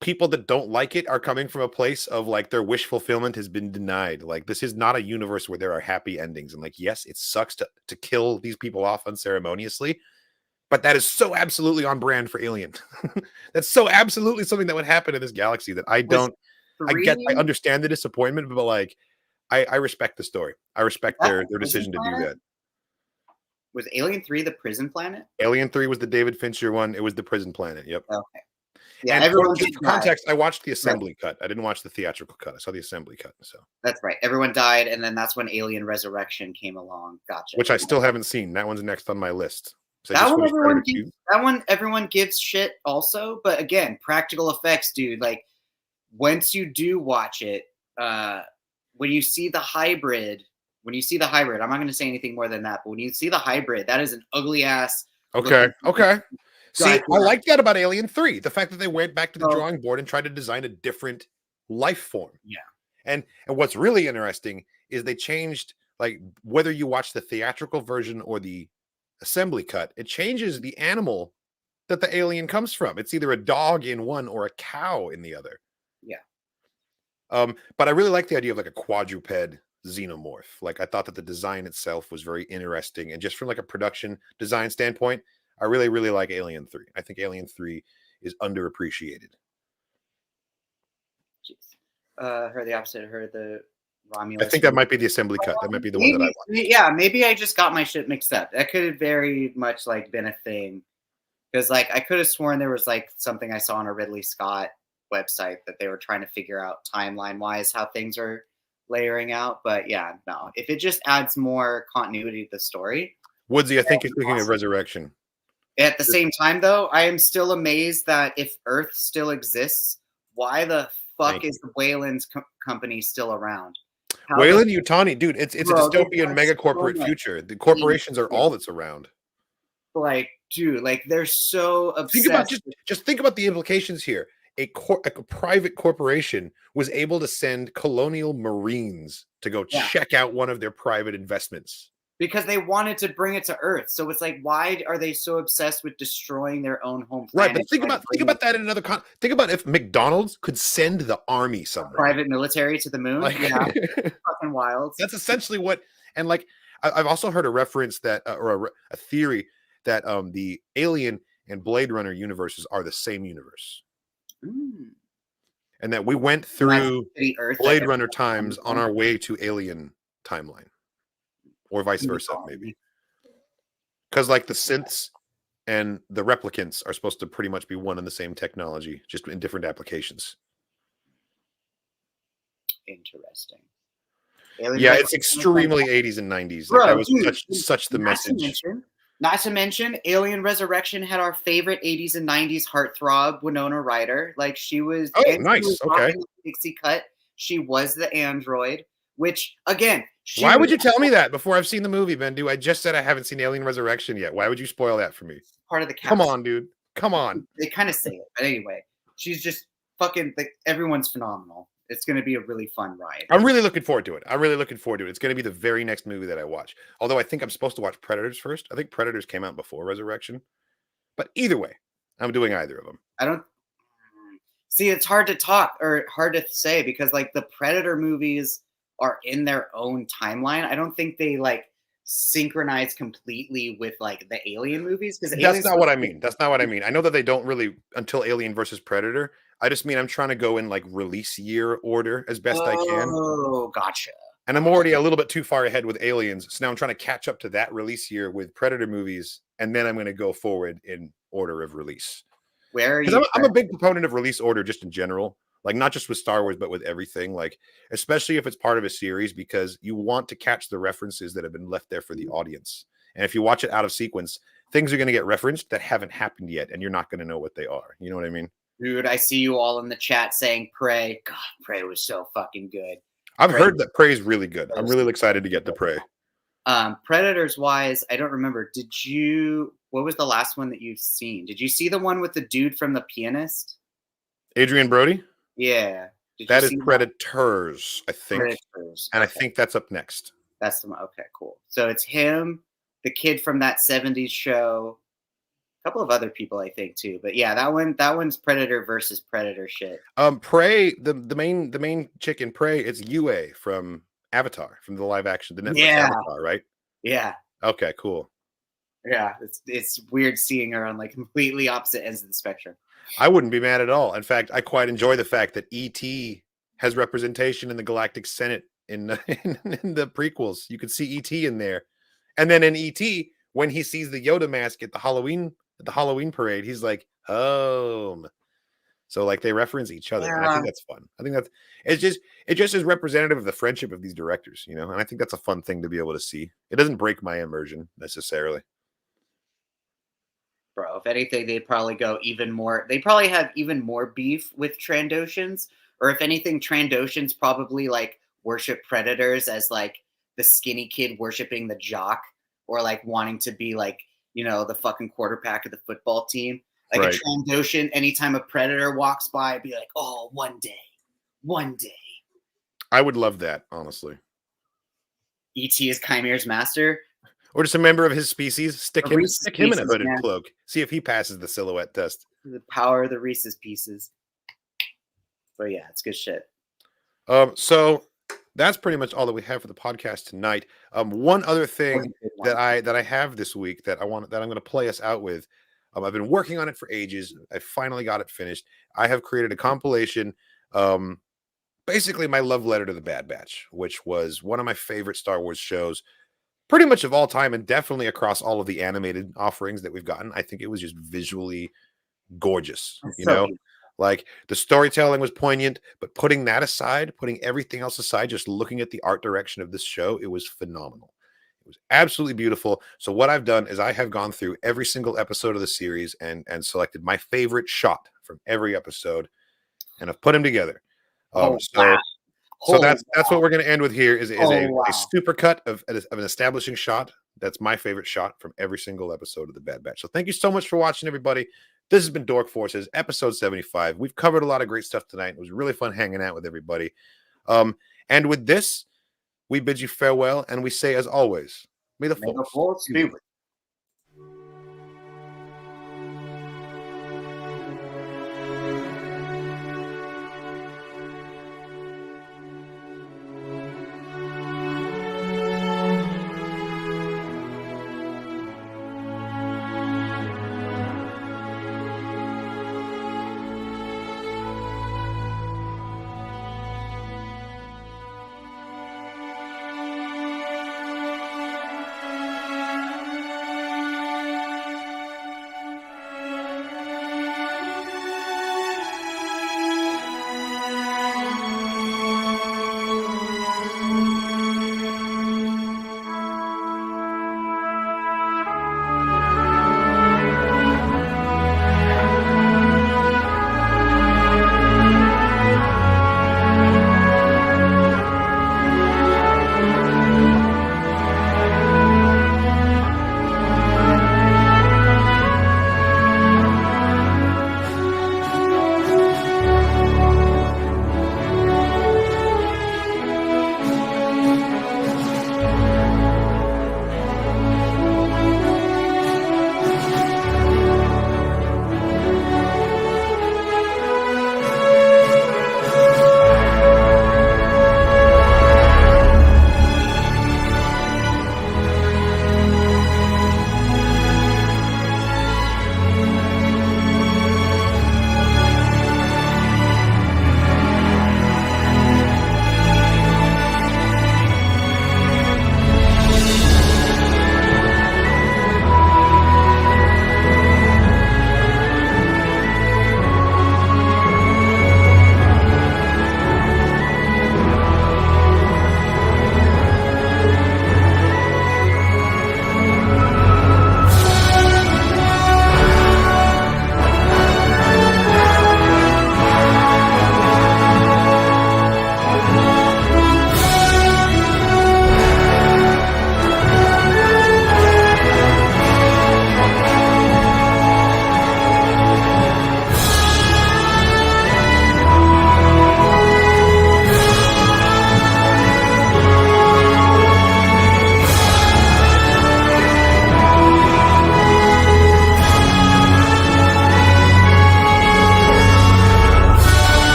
people that don't like it are coming from a place of like their wish fulfillment has been denied. Like this is not a universe where there are happy endings. And like, yes, it sucks to kill these people off unceremoniously, but that is so absolutely on brand for Alien. That's so absolutely something that would happen in this galaxy that I understand the disappointment, but like, I respect the story. I respect their decision to do that. Was Alien 3 the prison planet? Alien 3 was the David Fincher one. It was the prison planet. Yep. Okay. Yeah, and for context, I watched the assembly cut. I didn't watch the theatrical cut. I saw the assembly cut. So that's right. Everyone died, and then that's when Alien Resurrection came along. Gotcha. Which I still haven't seen. That one's next on my list. So that one everyone gives shit also, but again, practical effects, dude. Like once you do watch it, when you see the hybrid, I'm not going to say anything more than that. But when you see the hybrid, that is an ugly ass. Okay. See, I like that about Alien 3. The fact that they went back to the drawing board and tried to design a different life form. Yeah. And what's really interesting is they changed, like, whether you watch the theatrical version or the assembly cut, it changes the animal that the alien comes from. It's either a dog in one or a cow in the other. Yeah. But I really like the idea of like a quadruped xenomorph. Like I thought that the design itself was very interesting. And just from like a production design standpoint, I really, really like Alien 3. I think Alien 3 is underappreciated. Heard the opposite. Heard the Romulus. I think that might be the assembly cut. That might be the one that I watched. Yeah, maybe I just got my shit mixed up. That could have very much like been a thing. Because like I could have sworn there was like something I saw on a Ridley Scott website that they were trying to figure out timeline wise how things are layering out. But yeah, no. If it just adds more continuity to the story. Woodsy, I think you're thinking of Resurrection. At the same time, though, I am still amazed that if Earth still exists, why the fuck is the Wayland's company still around? Wayland Yutani, dude, it's a dystopian mega so corporate future. The corporations are all that's around. Like, dude, like they're so obsessed. Think about just think about the implications here. A private corporation was able to send colonial marines to go check out one of their private investments. Because they wanted to bring it to Earth. So it's like, why are they so obsessed with destroying their own home planet? Right, but think about that in another think about if McDonald's could send the army somewhere. Private military to the moon? Like, yeah. Fucking wild. That's essentially what, and like, I've also heard a reference that, or a theory that the Alien and Blade Runner universes are the same universe. And that we went through Blade Runner times on our way to Alien timeline. Or vice versa, maybe. Because like the synths and the replicants are supposed to pretty much be one and the same technology, just in different applications. Interesting. Yeah, it's extremely 80s and 90s. Like, that was such the message. Not to mention, Alien Resurrection had our favorite 80s and 90s heartthrob, Winona Ryder. Like, she was... Oh, nice. Okay. Pixie cut. She was the android, which, again... Why would you tell me that before I've seen the movie, Bendu? I just said I haven't seen Alien Resurrection yet. Why would you spoil that for me? Part of the cast. Come on, dude. Come on. They kind of say it, but anyway, she's just fucking like everyone's phenomenal. It's going to be a really fun ride. I'm really looking forward to it. It's going to be the very next movie that I watch. Although I think I'm supposed to watch Predators first. I think Predators came out before Resurrection. But either way, I'm doing either of them. I don't see. It's hard to talk or hard to say because like the Predator movies are in their own timeline. I don't think they like synchronize completely with like the Alien movies because that's not what I mean. That's not what I mean. I know that they don't really until Alien versus Predator. I just mean I'm trying to go in like release year order as best I can. Oh, gotcha. And I'm already a little bit too far ahead with Aliens, so now I'm trying to catch up to that release year with Predator movies, and then I'm going to go forward in order of release. Where are you? I'm a big proponent of release order just in general. Like not just with Star Wars, but with everything, like especially if it's part of a series, because you want to catch the references that have been left there for the audience. And if you watch it out of sequence, things are going to get referenced that haven't happened yet, and you're not going to know what they are. You know what I mean? Dude, I see you all in the chat saying Prey. God, Prey was so fucking good. I've heard that Prey is really good. I'm really excited to get to Prey. Predators wise, I don't remember. What was the last one that you've seen? Did you see the one with the dude from The Pianist? Adrian Brody? Yeah. That is Predators, I think. Predators. And I think that's up next. That's the one. Okay, cool. So it's him, the kid from that 70s show, a couple of other people, I think, too. But yeah, that one's Predator versus Predator shit. Prey, the main chick in Prey, it's Yue from Avatar, from the live action, the Netflix Avatar, right? Yeah. Okay, cool. Yeah, it's weird seeing her on like completely opposite ends of the spectrum. I wouldn't be mad at all. In fact, I quite enjoy the fact that E.T. has representation in the Galactic Senate in the prequels. You could see E.T. in there. And then in E.T., when he sees the Yoda mask at the Halloween parade, he's like, home. So like they reference each other. Yeah. And I think that's fun. I think it just is representative of the friendship of these directors, you know, and I think that's a fun thing to be able to see. It doesn't break my immersion necessarily. Bro, if anything, they probably have even more beef with Trandoshans, or if anything, Trandoshans probably like worship Predators as like the skinny kid worshiping the jock, or like wanting to be like, you know, the fucking quarterback of the football team. Like right. A Trandoshan, anytime a Predator walks by, I'd be like, oh, one day. I would love that, honestly. E.T. is Chimere's master. Or just a member of his species. Stick him in a hooded cloak. See if he passes the silhouette test. The power of the Reese's Pieces. But yeah, it's good shit. So that's pretty much all that we have for the podcast tonight. One other thing that I have this week that I'm going to play us out with. I've been working on it for ages. I finally got it finished. I have created a compilation basically my love letter to the Bad Batch, which was one of my favorite Star Wars shows, pretty much of all time, and definitely across all of the animated offerings that we've gotten. I think it was just visually gorgeous, you know. Like the storytelling was poignant, but putting that aside, putting everything else aside, just looking at the art direction of this show, it was phenomenal. It was absolutely beautiful. So what I've done is I have gone through every single episode of the series and selected my favorite shot from every episode, and I've put them together. So that's what we're going to end with here is a super cut of an establishing shot. That's my favorite shot from every single episode of the Bad Batch. So thank you so much for watching, everybody. This has been Dork Forces, episode 75. We've covered a lot of great stuff tonight. It was really fun hanging out with everybody. And with this, we bid you farewell, and we say, as always, may the Force be with you.